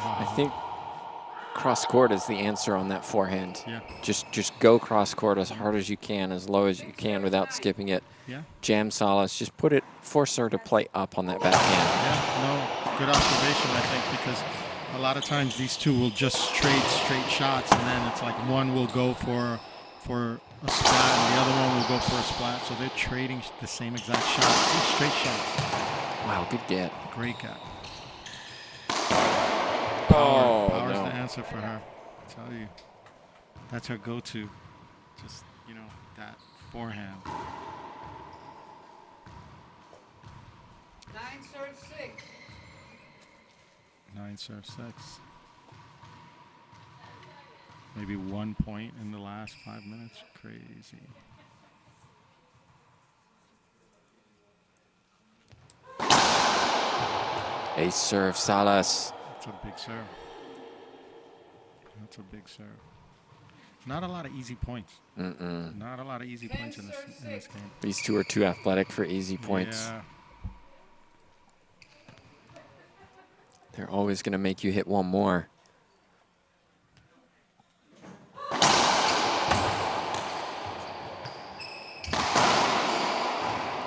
[SPEAKER 1] I think cross court is the answer on that forehand.
[SPEAKER 4] Yeah.
[SPEAKER 1] Just go cross court as hard as you can, as low as you can without skipping it.
[SPEAKER 4] Yeah.
[SPEAKER 1] Jam Salas, just put it, force her to play up on that backhand.
[SPEAKER 4] Yeah, no, good observation, I think, because a lot of times these two will just trade straight shots, and then it's like one will go for a splat, and the other one will go for a splat, so they're trading the same exact shot, 2 straight shots.
[SPEAKER 1] Wow, good get.
[SPEAKER 4] Great get.
[SPEAKER 1] Oh,
[SPEAKER 4] Power's
[SPEAKER 1] no.
[SPEAKER 4] the answer for her. I tell you, that's her go-to. Just, you know, that forehand.
[SPEAKER 2] 9-6.
[SPEAKER 4] 9-6. Maybe 1 point in the last 5 minutes. Crazy.
[SPEAKER 1] Ace serve, Salas.
[SPEAKER 4] That's a big serve. That's a big serve. Not a lot of easy points. Not a lot of easy points in this game.
[SPEAKER 1] These two are too athletic for easy points.
[SPEAKER 4] Yeah.
[SPEAKER 1] They're always going to make you hit one more.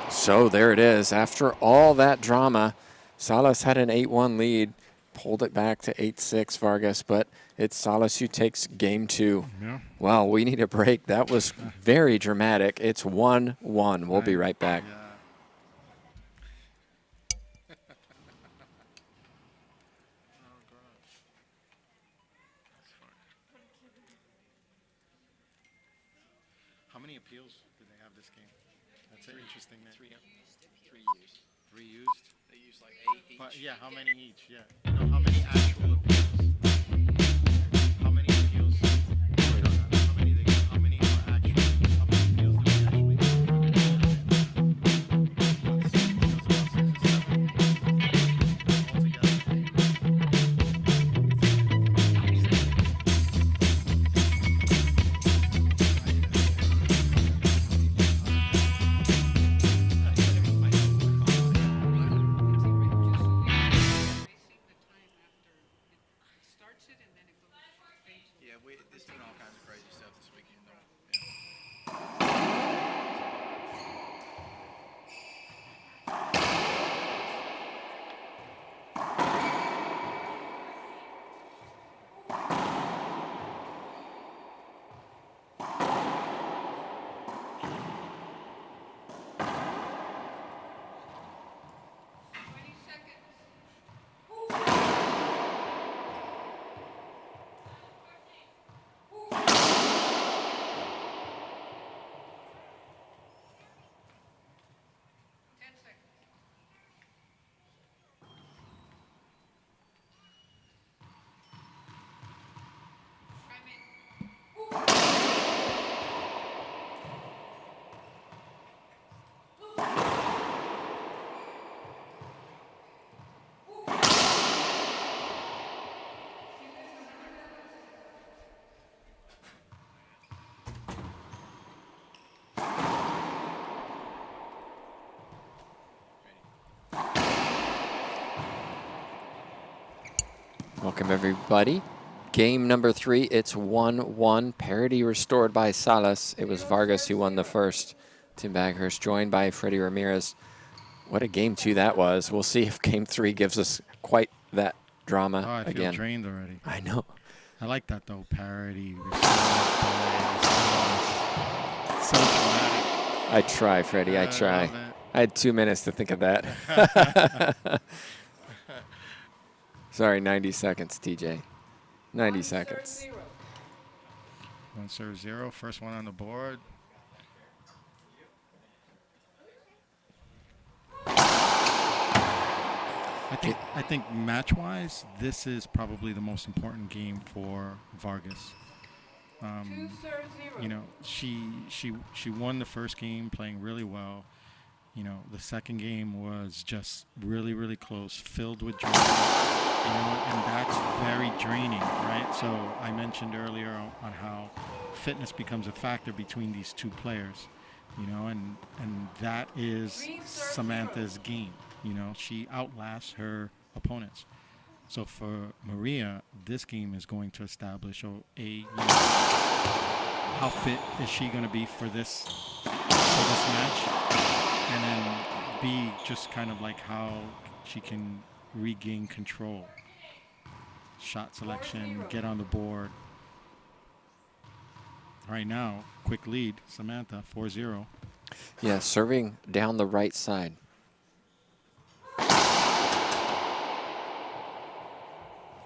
[SPEAKER 1] So there it is. After all that drama, Salas had an 8-1 lead, pulled it back to 8-6, Vargas, but it's Salas who takes game 2.
[SPEAKER 4] Yeah.
[SPEAKER 1] Wow, we need a break. That was very dramatic. It's 1-1. We'll be right back.
[SPEAKER 4] Yeah. How many appeals did they have this game? That's an interesting name.
[SPEAKER 5] 3 used.
[SPEAKER 4] 3 used?
[SPEAKER 5] They used like 8 each.
[SPEAKER 4] But yeah, how many each? Yeah. No, how many actual appeals? How many appeals? How many they got? How many are actual? How many appeals do they actually have?
[SPEAKER 1] Welcome, everybody. Game number 3, it's 1-1. Parity restored by Salas. It was Vargas who won the first. Tim Baghurst joined by Freddie Ramirez. What a game 2 that was. We'll see if game 3 gives us quite that drama
[SPEAKER 4] Oh, I feel
[SPEAKER 1] again.
[SPEAKER 4] drained already.
[SPEAKER 1] I know.
[SPEAKER 4] I like that though. Parody. So dramatic.
[SPEAKER 1] I try, Freddie. I try.
[SPEAKER 4] love it.
[SPEAKER 1] I had 2 minutes to think of that. Sorry, 90 seconds, TJ. 90 seconds.
[SPEAKER 4] 1-0. First one on the board. I think match-wise, this is probably the most important game for Vargas. You know, she won the first game playing really well. You know, the second game was just really, really close, filled with drama. You know, and that's very draining, right? So I mentioned earlier on how fitness becomes a factor between these two players. You know, and that is Samantha's game. You know, she outlasts her opponents. So for Maria, this game is going to establish you know, how fit is she going to be for this match, and then B, just kind of like how she can regain control, shot selection, get on the board. Right now, quick lead, Samantha, 4-0.
[SPEAKER 1] Yeah, serving down the right side.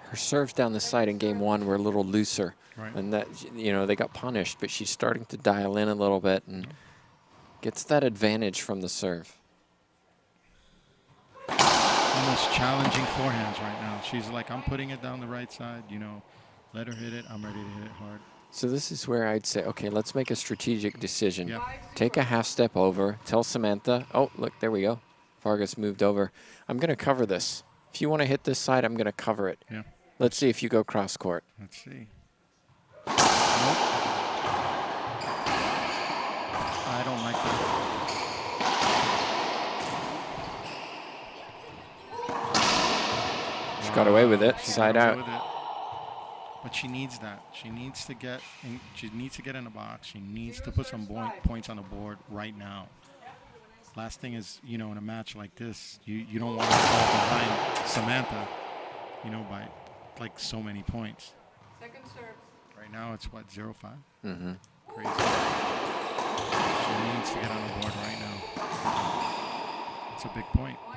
[SPEAKER 1] Her serves down the side in game 1 were a little looser.
[SPEAKER 4] Right.
[SPEAKER 1] And that, you know, they got punished, but she's starting to dial in a little bit and gets that advantage from the serve.
[SPEAKER 4] Almost challenging forehands right now. She's like, I'm putting it down the right side, you know, let her hit it. I'm ready to hit it hard.
[SPEAKER 1] So this is where I'd say, okay, let's make a strategic decision.
[SPEAKER 4] Yep.
[SPEAKER 1] Take a half step over. Tell Samantha, oh, look, there we go. Vargas moved over. I'm going to cover this. If you want to hit this side, I'm going to cover it.
[SPEAKER 4] Yeah.
[SPEAKER 1] Let's see if you go cross court.
[SPEAKER 4] Let's see. Nope. I don't like that.
[SPEAKER 1] She got away with it.
[SPEAKER 4] She
[SPEAKER 1] Side
[SPEAKER 4] got
[SPEAKER 1] out.
[SPEAKER 4] away with it. But she needs that. She needs to get in, she needs to get in the box. She needs to put some points on the board right now. Last thing is, you know, in a match like this, you don't want to fall behind Samantha, you know, by like so many points.
[SPEAKER 6] Second serve.
[SPEAKER 4] Right now it's what, 0-5?
[SPEAKER 1] Mm-hmm.
[SPEAKER 4] Crazy. She needs to get on the board right now. It's a big point. I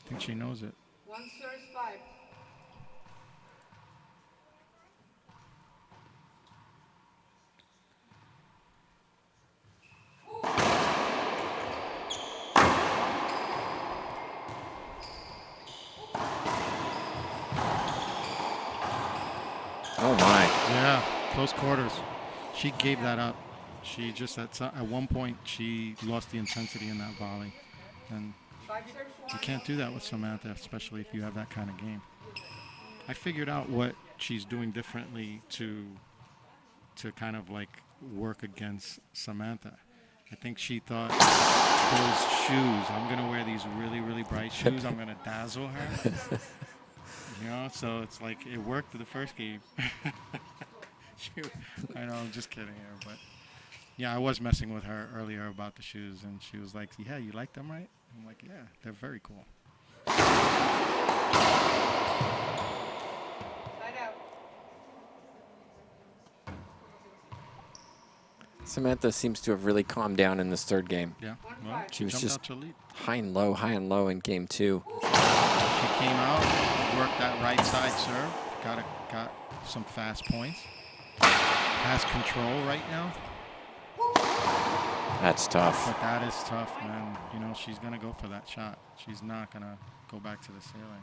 [SPEAKER 4] think she knows it.
[SPEAKER 6] 1 serve 5.
[SPEAKER 1] Oh, my.
[SPEAKER 4] Yeah, close quarters. She gave that up. She just, at one point, she lost the intensity in that volley. And you can't do that with Samantha, especially if you have that kind of game. I figured out what she's doing differently to kind of like work against Samantha. I think she thought, those shoes, I'm going to wear these really, really bright shoes. I'm going to dazzle her. You know, so it's like it worked the first game. I know, I'm just kidding her, but yeah, I was messing with her earlier about the shoes, and she was like, "Yeah, you like them, right?" I'm like, "Yeah, they're very cool."
[SPEAKER 6] Side out.
[SPEAKER 1] Samantha seems to have really calmed down in this third game.
[SPEAKER 4] Yeah, well,
[SPEAKER 1] She was
[SPEAKER 4] jumped
[SPEAKER 1] just
[SPEAKER 4] out to lead.
[SPEAKER 1] high and low in game 2.
[SPEAKER 4] She came out, worked that right side serve, got some fast points. Has control right now.
[SPEAKER 1] That's tough.
[SPEAKER 4] But that is tough, man. You know, she's going to go for that shot. She's not going to go back to the ceiling.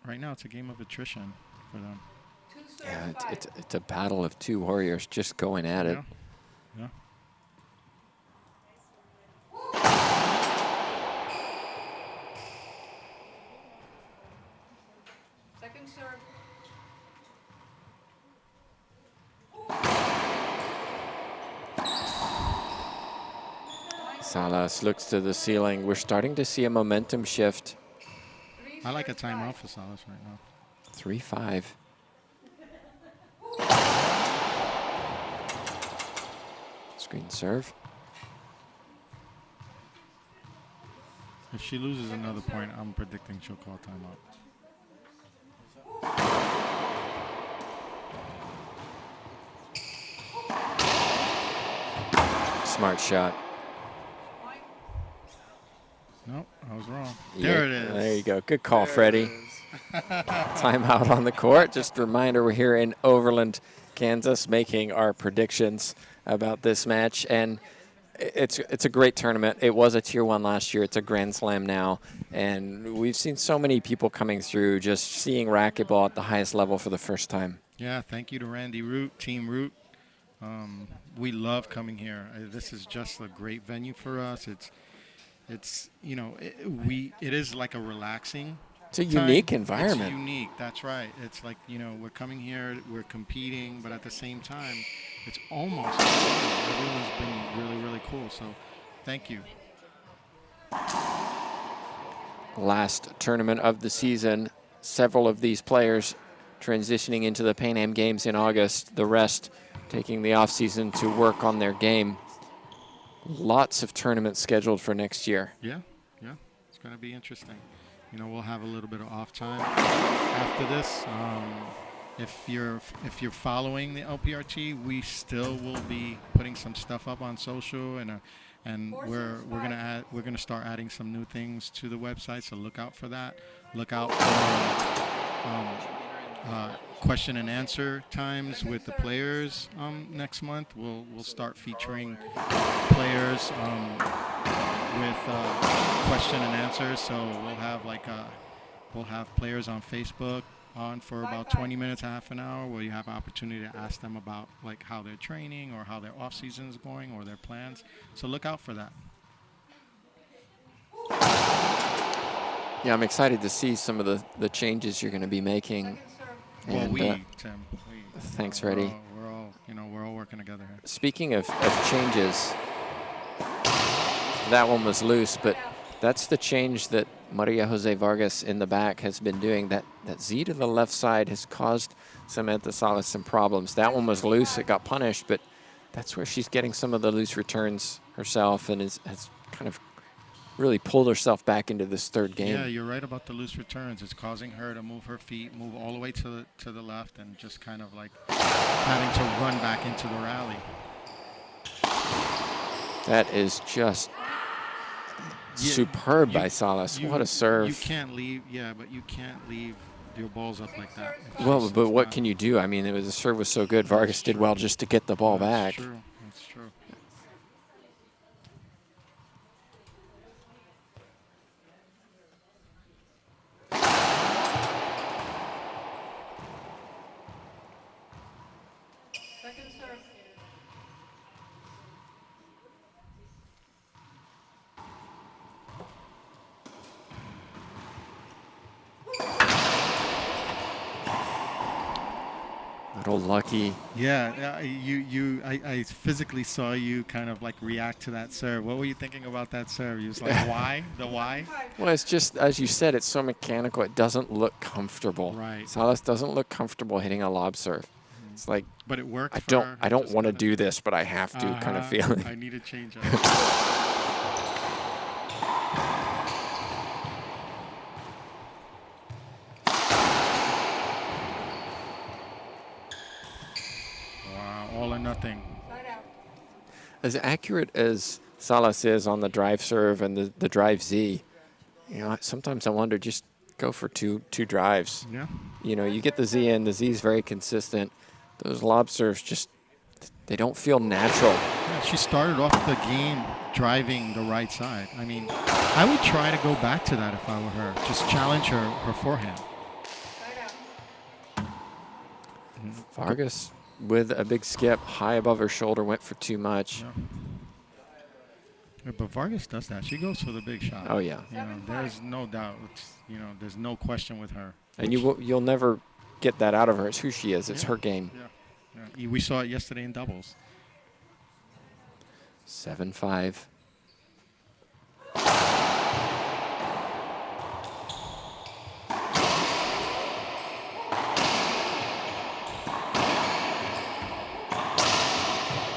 [SPEAKER 4] Right now, it's a game of attrition for them.
[SPEAKER 6] 2 serve
[SPEAKER 1] Yeah,
[SPEAKER 6] 5.
[SPEAKER 1] it's a battle of two warriors just going at it.
[SPEAKER 4] Yeah.
[SPEAKER 6] Second serve.
[SPEAKER 1] Salas looks to the ceiling. We're starting to see a momentum shift.
[SPEAKER 4] I like a timeout for Salas right now.
[SPEAKER 1] 3-5. Screen serve.
[SPEAKER 4] If she loses another point, I'm predicting she'll call timeout.
[SPEAKER 1] Smart shot.
[SPEAKER 4] Nope, I was wrong.
[SPEAKER 1] Yeah,
[SPEAKER 4] There it is.
[SPEAKER 1] There you go. Good call, Freddie. Timeout on the court. Just a reminder, we're here in Overland, Kansas, making our predictions about this match. And it's a great tournament. It was a Tier 1 last year. It's a Grand Slam now. And we've seen so many people coming through, just seeing racquetball at the highest level for the first time.
[SPEAKER 4] Yeah, thank you to Randy Root, Team Root. We love coming here. This is just a great venue for us. It's you know, it is like a relaxing.
[SPEAKER 1] It's a unique
[SPEAKER 4] time.
[SPEAKER 1] environment.
[SPEAKER 4] It's unique. That's right. It's like, you know, we're coming here, we're competing, but at the same time, it's almost everyone's been really, really cool. So, thank you.
[SPEAKER 1] Last tournament of the season. Several of these players transitioning into the Pan Am Games in August. The rest taking the off season to work on their game. Lots of tournaments scheduled for next year.
[SPEAKER 4] Yeah, it's going to be interesting. You know, we'll have a little bit of off time after this. If you're following the LPRT, we still will be putting some stuff up on social, and we're gonna start adding some new things to the website. So look out for that. Look out for question and answer times with the players next month. We'll start featuring players with question and answers. So we'll have players on Facebook on for about 20 minutes, half an hour, where you have an opportunity to ask them about like how they're training or how their off season is going or their plans. So look out for that.
[SPEAKER 1] Yeah, I'm excited to see some of the changes you're going to be making.
[SPEAKER 4] Well,
[SPEAKER 1] And,
[SPEAKER 4] Tim.
[SPEAKER 1] thanks, Freddie.
[SPEAKER 4] We're all working together here.
[SPEAKER 1] Speaking of changes, that one was loose, but that's the change that Maria Jose Vargas in the back has been doing. That Z to the left side has caused Samantha Salas some problems. That one was loose. It got punished, but that's where she's getting some of the loose returns herself and has kind of really pulled herself back into this third game.
[SPEAKER 4] Yeah, you're right about the loose returns. It's causing her to move her feet, move all the way to the left, and just kind of like having to run back into the rally.
[SPEAKER 1] That is just superb by Salas. What a serve.
[SPEAKER 4] You can't leave, but you can't leave your balls up like that.
[SPEAKER 1] Well, but what can you do? I mean, the serve was so good. Vargas did well just to get the ball back.
[SPEAKER 4] That's true. That's true.
[SPEAKER 6] Second serve.
[SPEAKER 1] Little lucky.
[SPEAKER 4] Yeah, I physically saw you kind of like react to that serve. What were you thinking about that serve? You was like, why? The why?
[SPEAKER 1] Well, it's just, as you said, it's so mechanical. It doesn't look comfortable.
[SPEAKER 4] Right.
[SPEAKER 1] Salas doesn't look comfortable hitting a lob serve. It's like,
[SPEAKER 4] But it worked.
[SPEAKER 1] I don't want to do this, but I have to kind of feeling.
[SPEAKER 4] I need to change up. Wow, all or nothing.
[SPEAKER 6] Side out.
[SPEAKER 1] As accurate as Salas is on the drive serve and the drive Z, you know, sometimes I wonder, just go for two drives.
[SPEAKER 4] Yeah.
[SPEAKER 1] You know, you get the Z in, the Z is very consistent. Those lob serves just, they don't feel natural.
[SPEAKER 4] Yeah, she started off the game driving the right side. I mean, I would try to go back to that if I were her. Just challenge her forehand.
[SPEAKER 6] Side out.
[SPEAKER 1] Vargas with a big skip high above her shoulder went for too much.
[SPEAKER 4] Yeah, but Vargas does that. She goes for the big shot.
[SPEAKER 1] Oh, yeah.
[SPEAKER 4] You know, there's no doubt. There's no question with her.
[SPEAKER 1] And you'll never get that out of her. It's who she is. It's her game.
[SPEAKER 4] Yeah. We saw it yesterday in doubles.
[SPEAKER 1] 7-5.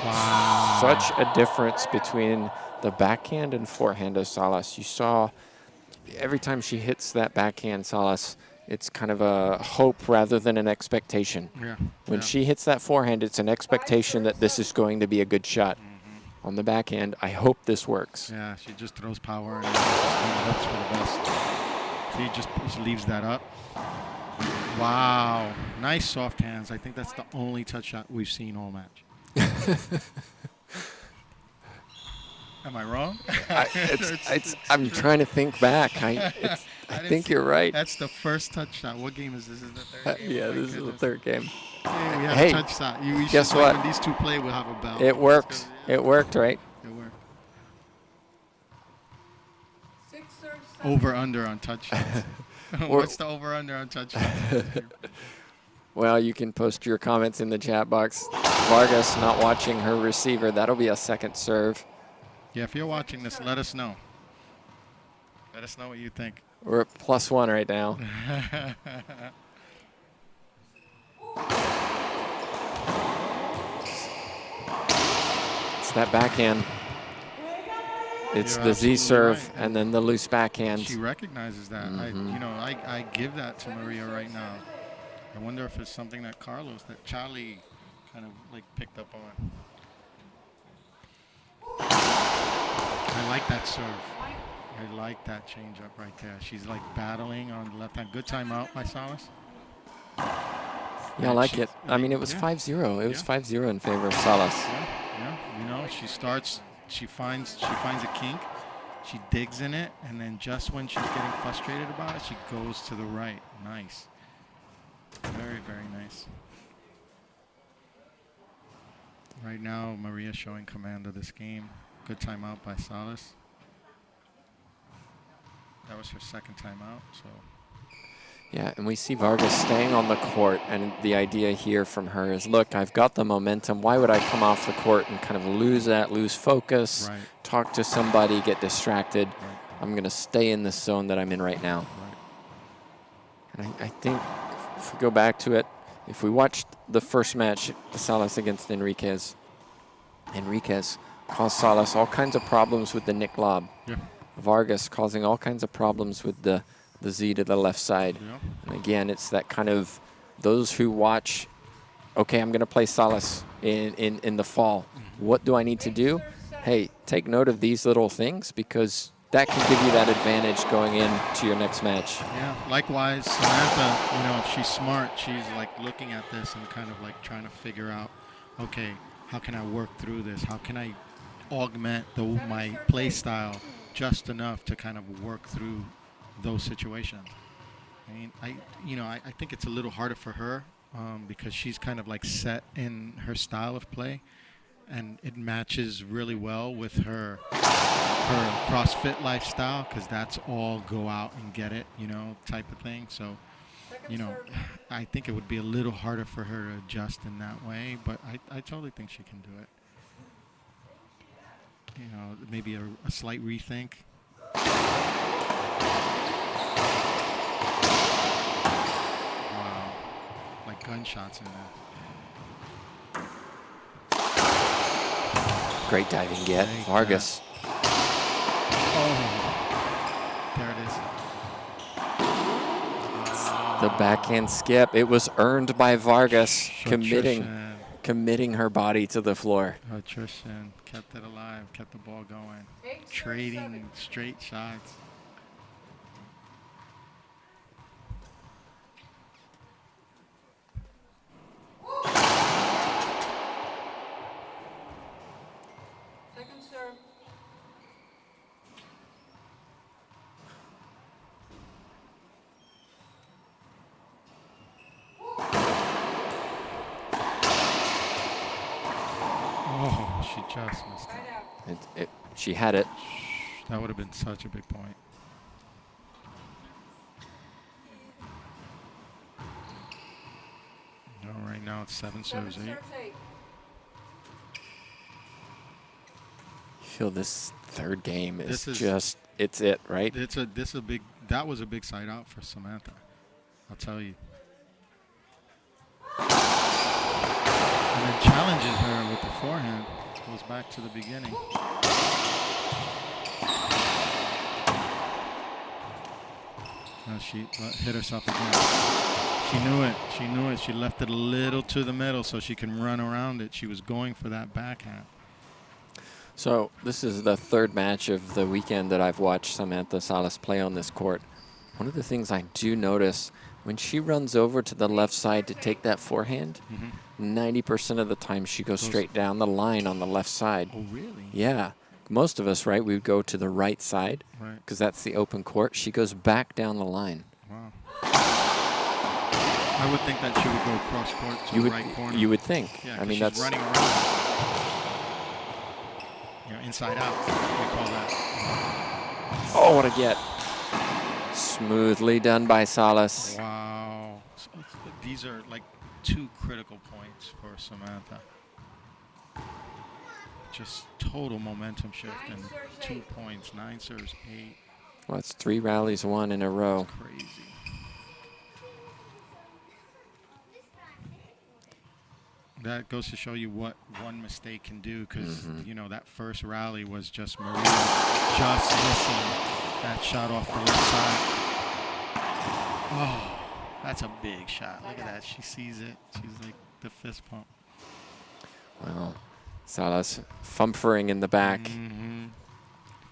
[SPEAKER 4] Wow.
[SPEAKER 1] Such a difference between the backhand and forehand of Salas. You saw every time she hits that backhand, Salas, it's kind of a hope rather than an expectation.
[SPEAKER 4] Yeah.
[SPEAKER 1] When
[SPEAKER 4] yeah.
[SPEAKER 1] she hits that forehand, it's an expectation that this is going to be a good shot. On the backhand, I hope this works.
[SPEAKER 4] Yeah, she just throws power and just hopes for the best. She just leaves that up. Wow. Nice soft hands. I think that's the only touch shot we've seen all match. Am I wrong?
[SPEAKER 1] I'm trying to think back. I think you're right.
[SPEAKER 4] That's the first touch shot. What game is this? Is the third game?
[SPEAKER 1] Yeah,
[SPEAKER 4] Oh my
[SPEAKER 1] this is the
[SPEAKER 4] goodness.
[SPEAKER 1] third game.
[SPEAKER 4] Hey, we have
[SPEAKER 1] Hey,
[SPEAKER 4] a touch shot. We
[SPEAKER 1] guess
[SPEAKER 4] should, like,
[SPEAKER 1] what?
[SPEAKER 4] when these two play, we'll have a bell.
[SPEAKER 1] It works. It worked, right?
[SPEAKER 4] It worked.
[SPEAKER 6] 6 serves. 7.
[SPEAKER 4] Over under on touch shots. What's the over under on touch shots?
[SPEAKER 1] Well, you can post your comments in the chat box. Vargas not watching her receiver. That'll be a second serve.
[SPEAKER 4] Yeah, if you're watching this, let us know. Let us know what you think.
[SPEAKER 1] We're at +1 right now. It's that backhand. It's
[SPEAKER 4] You're
[SPEAKER 1] the Z
[SPEAKER 4] absolutely
[SPEAKER 1] serve
[SPEAKER 4] right.
[SPEAKER 1] and then the loose backhand.
[SPEAKER 4] She recognizes that. I give that to Maria right now. I wonder if it's something that Charlie kind of like picked up on. I like that serve. I like that change up right there. She's like battling on the left hand. Good timeout by Salas.
[SPEAKER 1] Yeah, I like it. I mean, it was 5-0. It was 5-0 in favor of Salas.
[SPEAKER 4] Yeah. You know, she starts. She finds a kink. She digs in it, and then just when she's getting frustrated about it, she goes to the right. Nice. Very, very nice. Right now, Maria showing command of this game. Good timeout by Salas. That was her second timeout, so.
[SPEAKER 1] Yeah, and we see Vargas staying on the court, and the idea here from her is, look, I've got the momentum. Why would I come off the court and kind of lose focus, talk to somebody, get distracted? I'm going to stay in the zone that I'm in right now. And I think if we go back to it, if we watched the first match, Salas against Enriquez caused Salas all kinds of problems with the Nick lob.
[SPEAKER 4] Yeah.
[SPEAKER 1] Vargas causing all kinds of problems with the Z to the left side.
[SPEAKER 4] Yeah.
[SPEAKER 1] And again, it's that kind of those who watch, okay, I'm going to play Salas in the fall. What do I need to do? Hey, take note of these little things because that can give you that advantage going into your next match.
[SPEAKER 4] Yeah, likewise, Samantha, you know, if she's smart, she's like looking at this and kind of like trying to figure out, okay, how can I work through this? How can I augment my play style just enough to kind of work through those situations? I mean, I think it's a little harder for her because she's kind of like set in her style of play, and it matches really well with her CrossFit lifestyle because that's all go out and get it, you know, type of thing. So, you know, I think it would be a little harder for her to adjust in that way, but I totally think she can do it. You know, maybe a slight rethink. Wow, like gunshots in there.
[SPEAKER 1] Great diving get,
[SPEAKER 4] Great
[SPEAKER 1] Vargas.
[SPEAKER 4] Oh, there it is.
[SPEAKER 1] The backhand skip. It was earned by Vargas,
[SPEAKER 4] Patricia.
[SPEAKER 1] committing her body to the floor.
[SPEAKER 4] Patricia kept it alive, kept the ball going,
[SPEAKER 6] 8 serves,
[SPEAKER 4] trading
[SPEAKER 6] 7.
[SPEAKER 4] straight shots.
[SPEAKER 6] Second serve.
[SPEAKER 4] Oh, she just missed it.
[SPEAKER 6] Side out.
[SPEAKER 1] She had it.
[SPEAKER 4] That would have been such a big point. No, right now it's 7 serves 8.
[SPEAKER 6] Serves 8.
[SPEAKER 1] You feel this third game
[SPEAKER 4] This is-
[SPEAKER 1] just, it's it, right?
[SPEAKER 4] That was a big side out for Samantha. I'll tell you. And then challenges her with the forehand. back to the beginning. She hit herself again. She knew it. She knew it. She left it a little to the middle so she can run around it. She was going for that backhand.
[SPEAKER 1] So this is the third match of the weekend that I've watched Samantha Salas play on this court. One of the things I do notice, when she runs over to the left side to take that forehand, 90% of the time she goes straight down the line on the left side.
[SPEAKER 4] Oh, really?
[SPEAKER 1] Yeah. Most of us, right, we would go to the right side because that's the open court. She goes back down the line.
[SPEAKER 4] Wow. I would think that she would go cross court to the right corner.
[SPEAKER 1] You would think.
[SPEAKER 4] Yeah,
[SPEAKER 1] I mean,
[SPEAKER 4] she's
[SPEAKER 1] that's
[SPEAKER 4] running around. You know, inside out, we call that.
[SPEAKER 1] Oh, what a get. Smoothly done by Salas.
[SPEAKER 4] Wow. So these are like 2 critical points for Samantha. Just total momentum shift and 2 points. 9 serves, 8.
[SPEAKER 1] Well, it's 3 rallies won in a row.
[SPEAKER 4] Crazy. That goes to show you what one mistake can do, because you know, that first rally was just Maria just missing that shot off the left side. Oh, that's a big shot. Look at that. She sees it. She's like the fist pump.
[SPEAKER 1] Well, Salas fumfering in the back.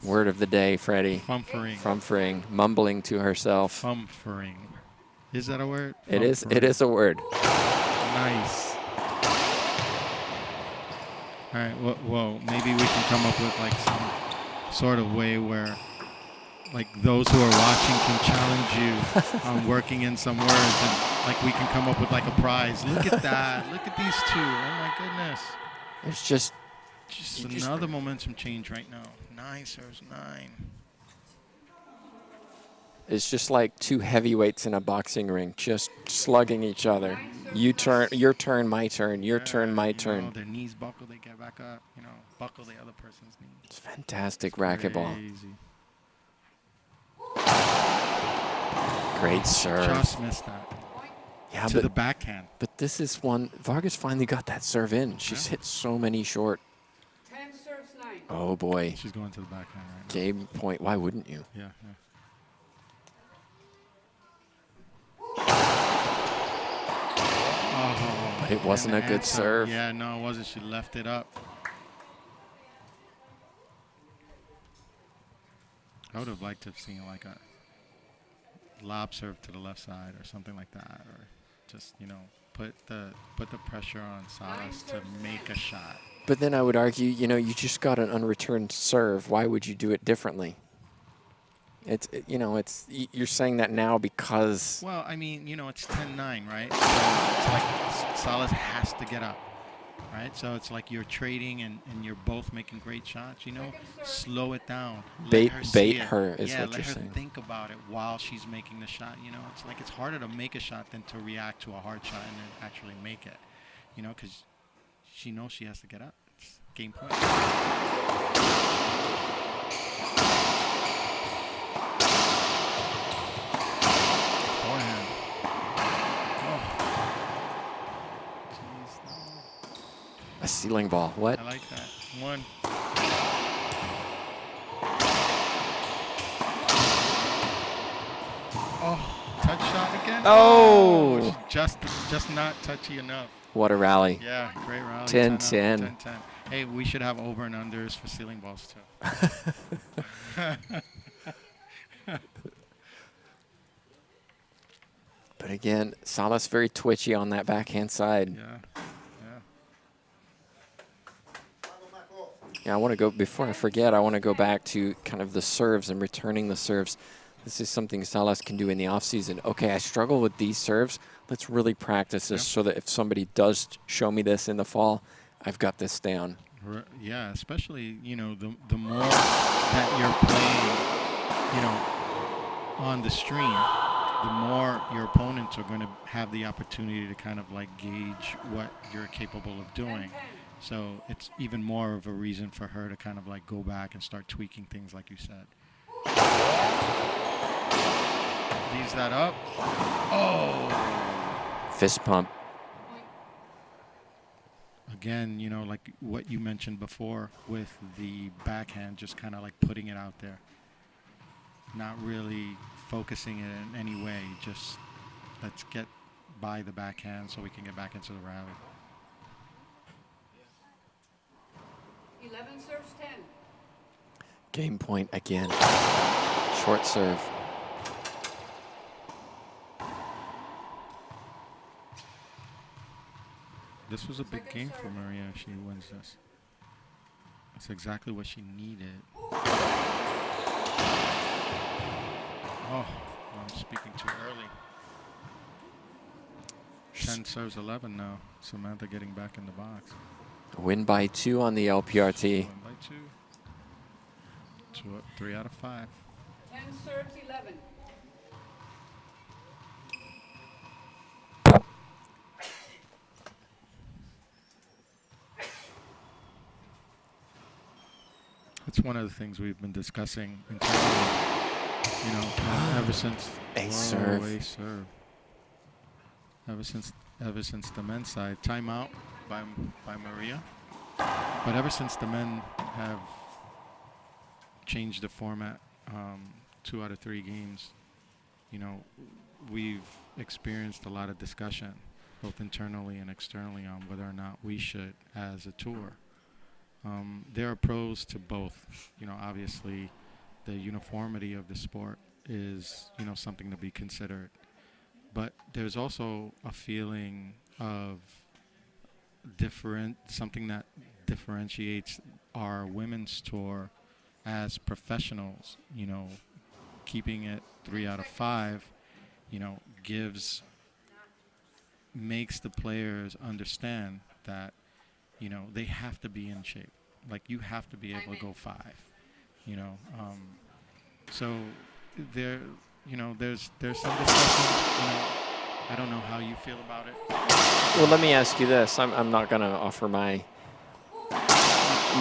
[SPEAKER 1] Word of the day, Freddie.
[SPEAKER 4] Fumfering.
[SPEAKER 1] Fumfering, mumbling to herself.
[SPEAKER 4] Fumfering. Is that a word?
[SPEAKER 1] It is. It is a word.
[SPEAKER 4] Nice. All right. Well, maybe we can come up with like some sort of way where, like, those who are watching can challenge you on working in some words, and like we can come up with like a prize. Look at that. Look at these 2. Oh my goodness.
[SPEAKER 1] It's just
[SPEAKER 4] another momentum change right now. 9 serves 9.
[SPEAKER 1] It's just like 2 heavyweights in a boxing ring, just slugging each other. You turn, your turn, my turn, your turn, my turn.
[SPEAKER 4] Know, their knees buckle, they get back up. You know, buckle the other person's knees.
[SPEAKER 1] It's fantastic racquetball.
[SPEAKER 4] Crazy.
[SPEAKER 1] Great serve.
[SPEAKER 4] Just missed that.
[SPEAKER 1] Yeah,
[SPEAKER 4] to the backhand.
[SPEAKER 1] But this is one, Vargas finally got that serve in. She's hit so many short.
[SPEAKER 6] 10 serves 9.
[SPEAKER 1] Oh boy.
[SPEAKER 4] She's going to the backhand right now.
[SPEAKER 1] Game point. Why wouldn't you?
[SPEAKER 4] Yeah. Oh,
[SPEAKER 1] it wasn't a good serve.
[SPEAKER 4] Yeah, no, it wasn't. She left it up. I would have liked to have seen like a lob serve to the left side or something like that, or just, you know, put the pressure on Salas to make a shot.
[SPEAKER 1] But then I would argue, you know, you just got an unreturned serve. Why would you do it differently? You know, you're saying that now because.
[SPEAKER 4] Well, I mean, you know, it's 10-9, right? So it's like Salas has to get up, right? So it's like you're trading and you're both making great shots. You know, slow it down.
[SPEAKER 1] Bait
[SPEAKER 4] her
[SPEAKER 1] her is what you're saying.
[SPEAKER 4] Let her think about it while she's making the shot. You know, it's like it's harder to make a shot than to react to a hard shot and then actually make it. You know, because she knows she has to get up. It's game point. Forehand. Oh. Jeez.
[SPEAKER 1] A ceiling ball. What?
[SPEAKER 4] I like that. 1. Oh, touch shot again?
[SPEAKER 1] Oh!
[SPEAKER 4] Just not touchy enough.
[SPEAKER 1] What a rally.
[SPEAKER 4] Yeah, great rally.
[SPEAKER 1] 10-10.
[SPEAKER 4] 10-10. Hey, we should have over and unders for ceiling balls too.
[SPEAKER 1] But again, Salas very twitchy on that backhand side. Yeah, I want to go, before I forget, I want to go back to kind of the serves and returning the serves. This is something Salas can do in the offseason. Okay, I struggle with these serves. Let's really practice this so that if somebody does show me this in the fall, I've got this down.
[SPEAKER 4] Yeah, especially, you know, the more that you're playing, you know, on the stream, the more your opponents are going to have the opportunity to kind of like gauge what you're capable of doing. So it's even more of a reason for her to kind of like go back and start tweaking things like you said. Leaves that up. Oh!
[SPEAKER 1] Fist pump.
[SPEAKER 4] again, you know, like what you mentioned before with the backhand, just kind of like putting it out there, not really focusing it in any way. Just let's get by the backhand so we can get back into the rally.
[SPEAKER 2] 11 serves 10.
[SPEAKER 1] Game point again. Short serve.
[SPEAKER 4] This was a big game for Maria if she wins this. That's exactly what she needed. Oh, I'm speaking too early. 10 serves 11 now. Samantha getting back in the box.
[SPEAKER 1] A win by 2 on the LPRT.
[SPEAKER 4] Win by 2. 3 out of 5.
[SPEAKER 2] 10 serves 11.
[SPEAKER 4] That's one of the things we've been discussing in terms of, you know, ever since
[SPEAKER 1] Ace serve.
[SPEAKER 4] ace serve. Ever since the men's side, timeout by Maria. But ever since the men have changed the format, 2 out of 3 games, you know, we've experienced a lot of discussion, both internally and externally, on whether or not we should as a tour. There are pros to both. You know, obviously, the uniformity of the sport is, you know, something to be considered. But there's also a feeling of something that differentiates our women's tour as professionals. You know, keeping it 3 out of 5, you know, makes the players understand that, you know, they have to be in shape. Like, you have to be able to go 5, you know. So there, you know, there's some discussion. You know, I don't know how you feel about it.
[SPEAKER 1] Well, let me ask you this. I'm not going to offer my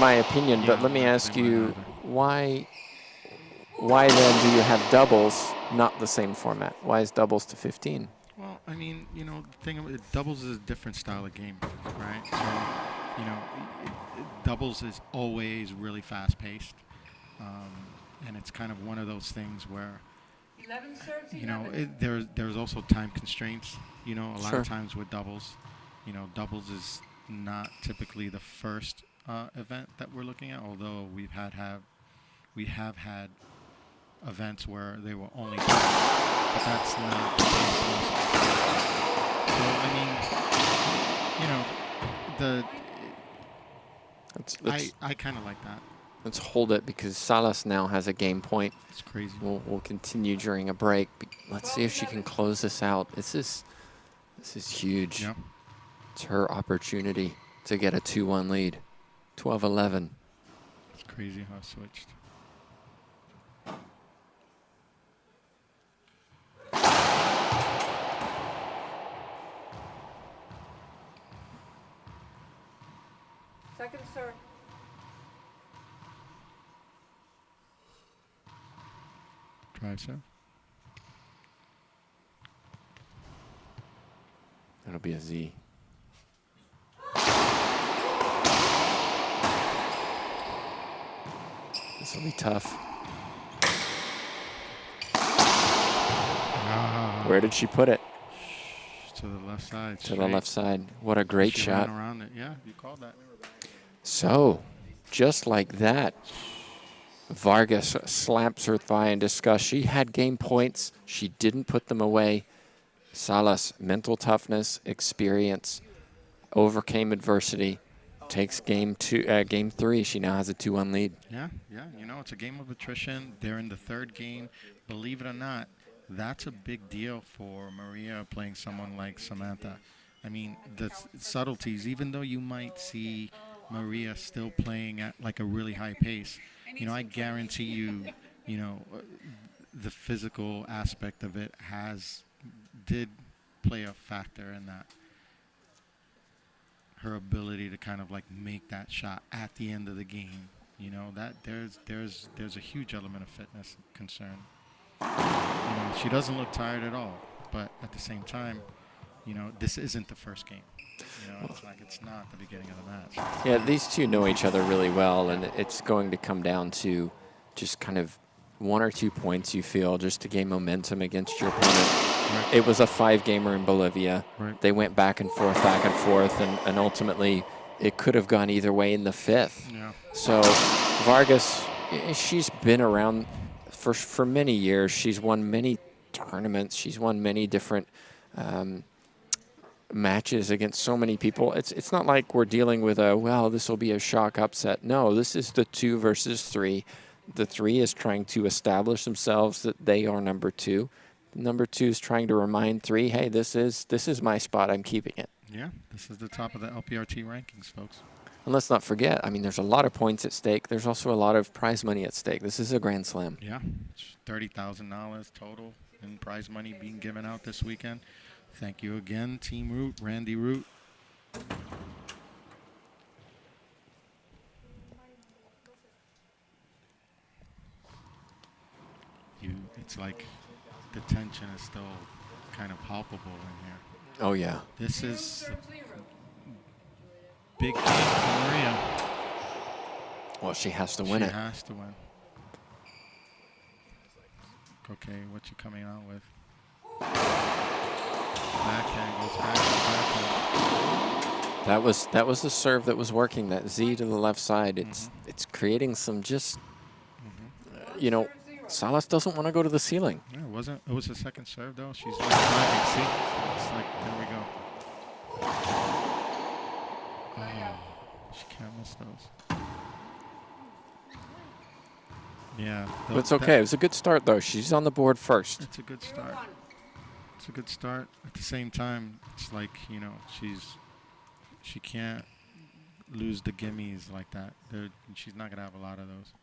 [SPEAKER 1] opinion, but let me ask you, why then do you have doubles, not the same format? Why is doubles to 15?
[SPEAKER 4] Well, I mean, you know, the thing about it, doubles is a different style of game, right? So, you know, doubles is always really fast-paced, and it's kind of one of those things where,
[SPEAKER 2] 11 serves 11.
[SPEAKER 4] you know, there's also time constraints. You know, a lot
[SPEAKER 1] Sure.
[SPEAKER 4] of times with doubles, you know, doubles is not typically the first event that we're looking at, although we have had events where they were only doubles, but that's not the case mostly. So, I mean, you know, I kind of like that.
[SPEAKER 1] Let's hold it because Salas now has a game point.
[SPEAKER 4] It's crazy.
[SPEAKER 1] We'll continue during a break. Let's see if she can close this out. This is huge.
[SPEAKER 4] Yeah.
[SPEAKER 1] It's her opportunity to get a 2-1 lead. 12-11.
[SPEAKER 4] It's crazy how it switched.
[SPEAKER 2] Second serve.
[SPEAKER 4] Drive serve.
[SPEAKER 1] That'll be a Z. This will be tough. Where did she put it?
[SPEAKER 4] To the left side.
[SPEAKER 1] To the left side. What a great
[SPEAKER 4] she
[SPEAKER 1] shot.
[SPEAKER 4] Ran around it. Yeah, you called that.
[SPEAKER 1] So, just like that, Vargas slaps her thigh in disgust. She had game points. She didn't put them away. Salas, mental toughness, experience, overcame adversity, takes game 3. She now has a 2-1 lead.
[SPEAKER 4] Yeah. You know, it's a game of attrition. They're in the 3rd game. Believe it or not, that's a big deal for Maria playing someone like Samantha. I mean, the subtleties, even though you might see Maria still playing at like a really high pace, you know, I guarantee you, you know, the physical aspect of it did play a factor in that. Her ability to kind of like make that shot at the end of the game, you know, that there's a huge element of fitness concern. You know, she doesn't look tired at all, but at the same time, you know, this isn't the first game. You know, it's like it's not the beginning of the match.
[SPEAKER 1] Yeah, these two know each other really well, and it's going to come down to just kind of 1 or 2 points, you feel, just to gain momentum against your opponent.
[SPEAKER 4] Right.
[SPEAKER 1] It was a 5-gamer in Bolivia.
[SPEAKER 4] Right.
[SPEAKER 1] They went back and forth, and ultimately it could have gone either way in the 5th.
[SPEAKER 4] Yeah.
[SPEAKER 1] So Vargas, she's been around for many years. She's won many tournaments. She's won many different matches against so many people. It's not like we're dealing with this will be a shock upset. No, this is the 2 versus 3. The 3 is trying to establish themselves that they are number 2. Number 2 is trying to remind 3, hey, this is my spot. I'm keeping it.
[SPEAKER 4] Yeah, this is the top of the LPRT rankings, folks.
[SPEAKER 1] And let's not forget, I mean, there's a lot of points at stake. There's also a lot of prize money at stake. This is a Grand Slam.
[SPEAKER 4] Yeah, $30,000 total in prize money being given out this weekend. Thank you again, Team Root, Randy Root. It's like the tension is still kind of palpable in here.
[SPEAKER 1] Oh, yeah.
[SPEAKER 4] This is a big game for Maria.
[SPEAKER 1] Well, she has to win it.
[SPEAKER 4] She has to win. Okay, what you coming out with? Backhand goes backhand.
[SPEAKER 1] That was the serve that was working. That Z to the left side. It's creating some just, you know, Salas doesn't want to go to the ceiling.
[SPEAKER 4] Yeah, it was the second serve though. She's like driving. See, it's like there we go. Oh, she can't miss those. Yeah.
[SPEAKER 1] But it's okay. It was a good start though. She's on the board first.
[SPEAKER 4] It's a good start. It's a good start. At the same time, it's like, you know, she can't lose the gimmies like that. She's not gonna have a lot of those.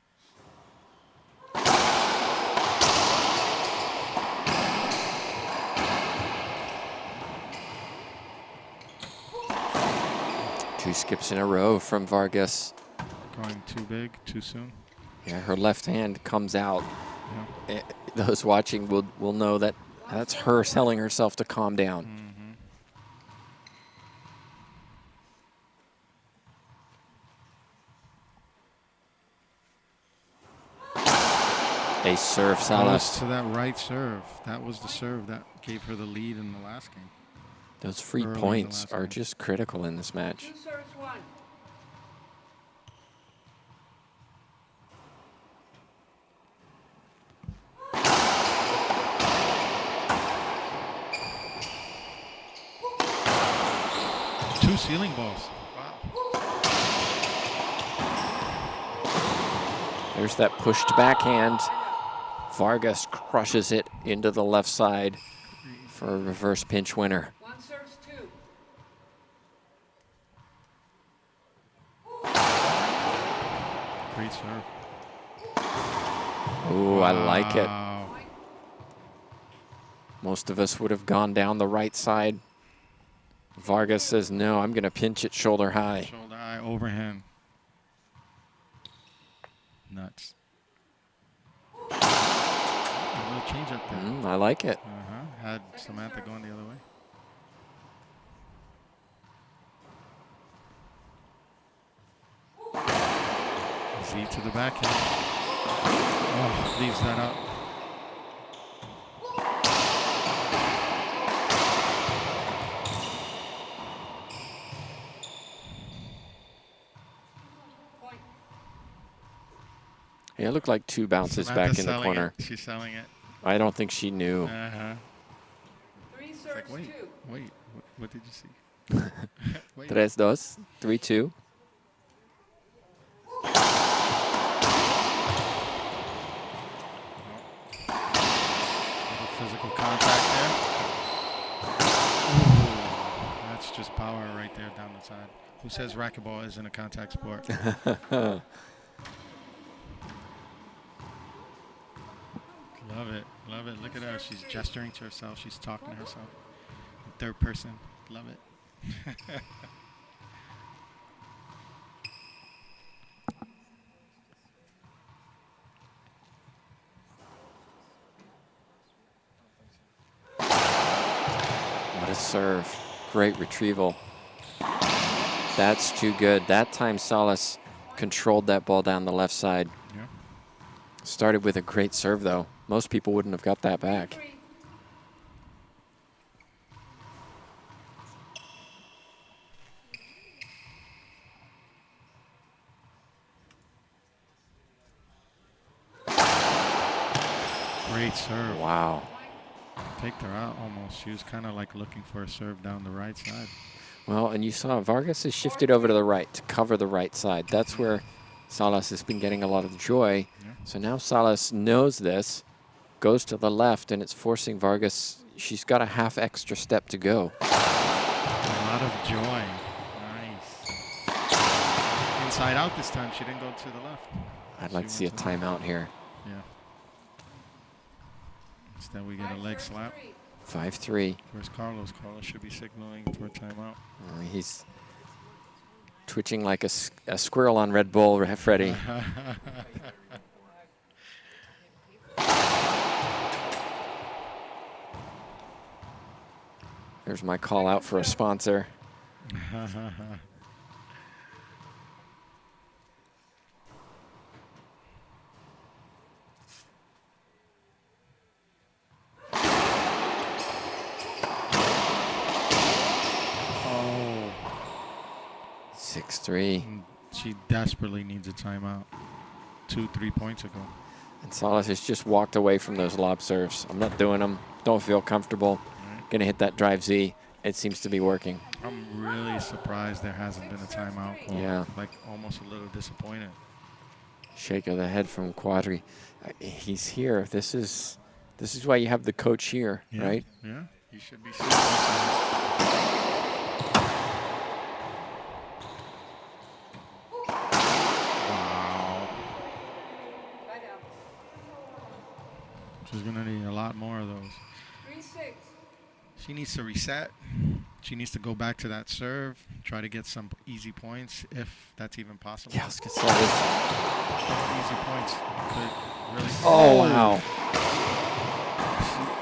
[SPEAKER 1] 2 skips in a row from Vargas.
[SPEAKER 4] Going too big, too soon.
[SPEAKER 1] Yeah, her left hand comes out.
[SPEAKER 4] Yeah.
[SPEAKER 1] Those watching will know that that's her telling herself to calm down. A serve, Salas.
[SPEAKER 4] To that right serve. That was the serve that gave her the lead in the last game.
[SPEAKER 1] Those free points are just critical in this match.
[SPEAKER 2] 2 serves 1.
[SPEAKER 4] Two ceiling balls. Wow.
[SPEAKER 1] There's that pushed backhand. Vargas crushes it into the left side for a reverse pinch winner.
[SPEAKER 2] 1 serves 2.
[SPEAKER 4] Great serve.
[SPEAKER 1] Ooh, I like it.
[SPEAKER 4] Wow.
[SPEAKER 1] Most of us would have gone down the right side. Vargas says, no, I'm going to pinch it shoulder high.
[SPEAKER 4] Shoulder high, overhand. Nuts. A little change up there.
[SPEAKER 1] I like it.
[SPEAKER 4] Had Samantha going the other way. Z to the backhand. Oh, leaves that up.
[SPEAKER 1] Yeah, it looked like 2 bounces back in the corner.
[SPEAKER 4] She's selling it.
[SPEAKER 1] I don't think she knew.
[SPEAKER 2] 3 serves 2.
[SPEAKER 4] Wait, what did you see? Wait.
[SPEAKER 1] 3-2. 3-2.
[SPEAKER 4] Little physical contact there. Ooh, that's just power right there down the side. Who says racquetball isn't a contact sport? Love it. Love it. Look at her. She's gesturing to herself. She's talking to herself. In third person. Love it.
[SPEAKER 1] serve. Great retrieval. That's too good. That time Salas controlled that ball down the left side.
[SPEAKER 4] Yeah.
[SPEAKER 1] Started with a great serve, though. Most people wouldn't have got that back.
[SPEAKER 2] 3.
[SPEAKER 4] Great serve.
[SPEAKER 1] Wow.
[SPEAKER 4] Take her out almost. She was kind of like looking for a serve down the right side.
[SPEAKER 1] Well, and you saw Vargas has shifted over to the right to cover the right side. That's where Salas has been getting a lot of joy.
[SPEAKER 4] Yeah.
[SPEAKER 1] So now Salas knows this, goes to the left, and it's forcing Vargas. She's got a half extra step to go.
[SPEAKER 4] A lot of joy. Nice. Inside out this time. She didn't go to the left.
[SPEAKER 1] I'd like to see a
[SPEAKER 4] went to the left.
[SPEAKER 1] timeout here.
[SPEAKER 4] Yeah. Instead we get a leg slap.
[SPEAKER 1] 5-3.
[SPEAKER 4] Where's Carlos? Carlos should be signaling for a timeout.
[SPEAKER 1] He's twitching like a squirrel on Red Bull, Freddie. There's my call out for a sponsor.
[SPEAKER 4] Oh.
[SPEAKER 1] 6-3.
[SPEAKER 4] She desperately needs a timeout. 2-3 points ago.
[SPEAKER 1] And Salas has just walked away from those lob serves. I'm not doing them. Don't feel comfortable. Going to hit that drive Z. It seems to be working.
[SPEAKER 4] I'm really surprised there hasn't been a timeout call.
[SPEAKER 1] Yeah.
[SPEAKER 4] Like almost a little disappointed.
[SPEAKER 1] Shake of the head from Quadri. He's here. This is why you have the coach here,
[SPEAKER 4] Yeah.
[SPEAKER 1] right?
[SPEAKER 4] Yeah. You should be. Wow. She's gonna need a lot more of those.
[SPEAKER 2] 3-6.
[SPEAKER 4] She needs to reset. She needs to go back to that serve, try to get some easy points, if that's even possible.
[SPEAKER 1] Yeah, I was going to say this.
[SPEAKER 4] Easy points could really.
[SPEAKER 1] Oh, wow.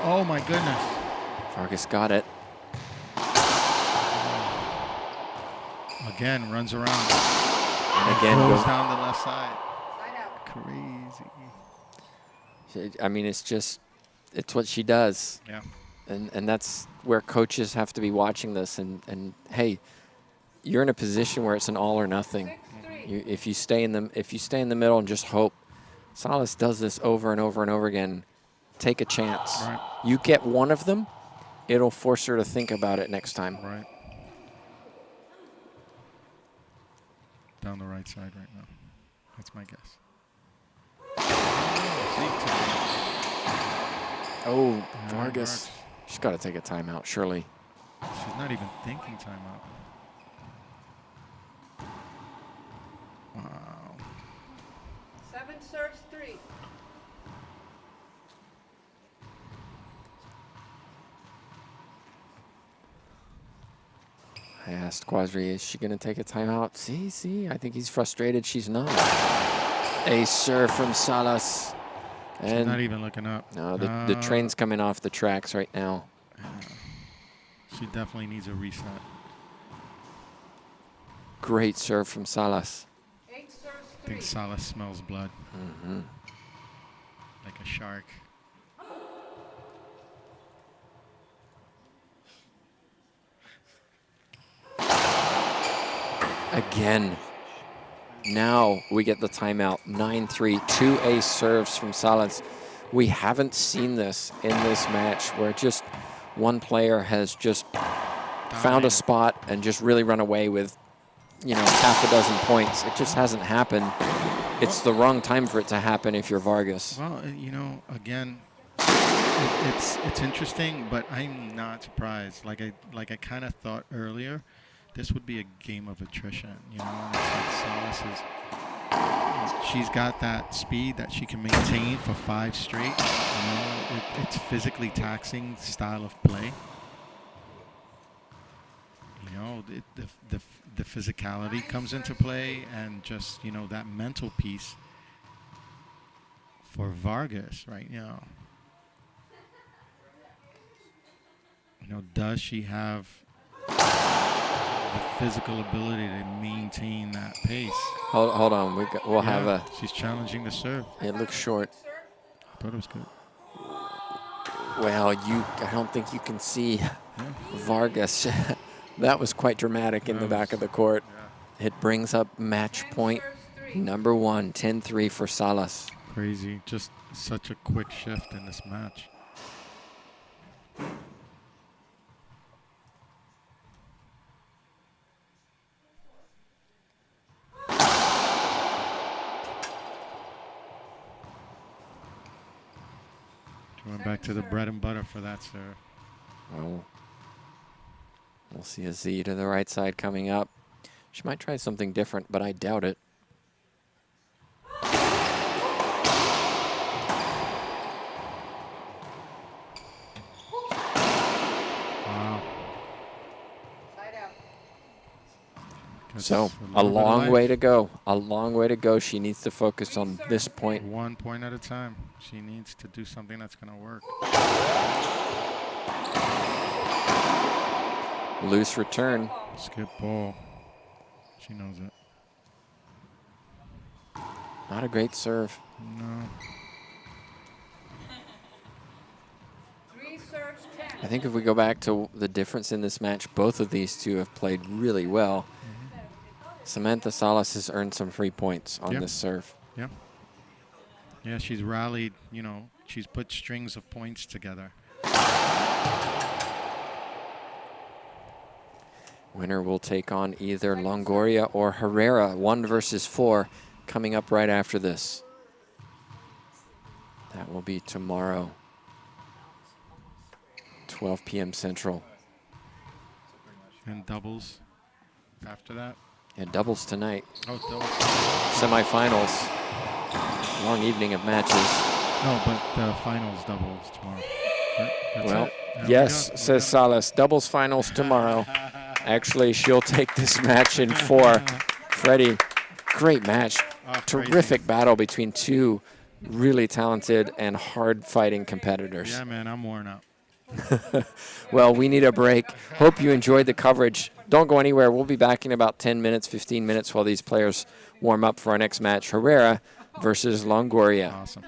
[SPEAKER 4] Oh, my goodness.
[SPEAKER 1] Vargas got it.
[SPEAKER 4] Again, runs around.
[SPEAKER 1] And again,
[SPEAKER 4] goes
[SPEAKER 1] goes
[SPEAKER 4] down the left side.
[SPEAKER 2] Side out.
[SPEAKER 4] Crazy.
[SPEAKER 1] I mean, it's what she does.
[SPEAKER 4] Yeah.
[SPEAKER 1] And that's where coaches have to be watching this. And hey, you're in a position where it's an all or nothing.
[SPEAKER 2] 6-3.
[SPEAKER 1] If you stay in the middle and just hope. Salas does this over and over and over again. Take a chance.
[SPEAKER 4] Right.
[SPEAKER 1] You get one of them, it'll force her to think about it next time.
[SPEAKER 4] Right. Down the right side right now. That's my guess.
[SPEAKER 1] Oh, Vargas. She's got to take a timeout, surely.
[SPEAKER 4] She's not even thinking timeout. Wow.
[SPEAKER 2] 7 serves 3.
[SPEAKER 1] I asked Quadri, is she going to take a timeout? See, I think he's frustrated. She's not. A serve from Salas.
[SPEAKER 4] She's
[SPEAKER 1] And
[SPEAKER 4] not even looking up.
[SPEAKER 1] no, the train's coming off the tracks right now.
[SPEAKER 4] She definitely needs a reset.
[SPEAKER 1] Great serve from Salas.
[SPEAKER 2] 8 serves
[SPEAKER 4] I
[SPEAKER 2] 3.
[SPEAKER 4] think Salas smells blood.
[SPEAKER 1] Mm-hmm.
[SPEAKER 4] Like a shark.
[SPEAKER 1] Again. Now we get the timeout. 9-3, 2 ace serves from Salas. We haven't seen this in this match where just one player has just found a spot and just really run away with, half a dozen points. It just hasn't happened. It's the wrong time for it to happen if you're Vargas.
[SPEAKER 4] Well, again, it's interesting, but I'm not surprised. Like I kind of thought earlier, this would be a game of attrition. And it's like Salas she's got that speed that she can maintain for 5 straight. It's physically taxing style of play. The physicality comes into play, and just that mental piece for Vargas right now. Does she have the physical ability to maintain that pace?
[SPEAKER 1] Hold on. We'll have a.
[SPEAKER 4] She's challenging the serve.
[SPEAKER 1] It looks short.
[SPEAKER 4] I thought it was good.
[SPEAKER 1] Well, I don't think you can see Vargas. That was quite dramatic in the back of the court.
[SPEAKER 4] Yeah.
[SPEAKER 1] It brings up match point number 1, 10-3 for Salas.
[SPEAKER 4] Crazy. Just such a quick shift in this match. Going back to the bread and butter for that serve.
[SPEAKER 1] Well, we'll see a Z to the right side coming up. She might try something different, but I doubt it.
[SPEAKER 4] Wow.
[SPEAKER 2] Side out.
[SPEAKER 1] So a long way to go. A long way to go. She needs to focus on this point.
[SPEAKER 4] 1 point at a time. She needs to do something that's going to work.
[SPEAKER 1] Loose return.
[SPEAKER 4] Skip ball. She knows it.
[SPEAKER 1] Not a great serve.
[SPEAKER 4] No.
[SPEAKER 2] 3 serves, 10.
[SPEAKER 1] I think if we go back to the difference in this match, both of these two have played really well. Samantha Salas has earned some free points on this serve.
[SPEAKER 4] Yeah. Yeah, she's rallied, she's put strings of points together.
[SPEAKER 1] Winner will take on either Longoria or Herrera, 1 versus 4, coming up right after this. That will be tomorrow, 12 p.m. Central.
[SPEAKER 4] And doubles after that.
[SPEAKER 1] And doubles tonight.
[SPEAKER 4] Oh, doubles.
[SPEAKER 1] Semifinals. Long evening of matches.
[SPEAKER 4] No, but the finals doubles tomorrow. That's
[SPEAKER 1] Well,
[SPEAKER 4] it. There
[SPEAKER 1] yes,
[SPEAKER 4] we go.
[SPEAKER 1] says Salas. Doubles finals tomorrow. Actually, she'll take this match in 4. Freddie, great match. Terrific battle between 2 really talented and hard-fighting competitors.
[SPEAKER 4] Yeah, man, I'm worn out.
[SPEAKER 1] Well, we need a break. Hope you enjoyed the coverage. Don't go anywhere. We'll be back in about 10 minutes, 15 minutes while these players warm up for our next match. Herrera versus Longoria.
[SPEAKER 4] Awesome.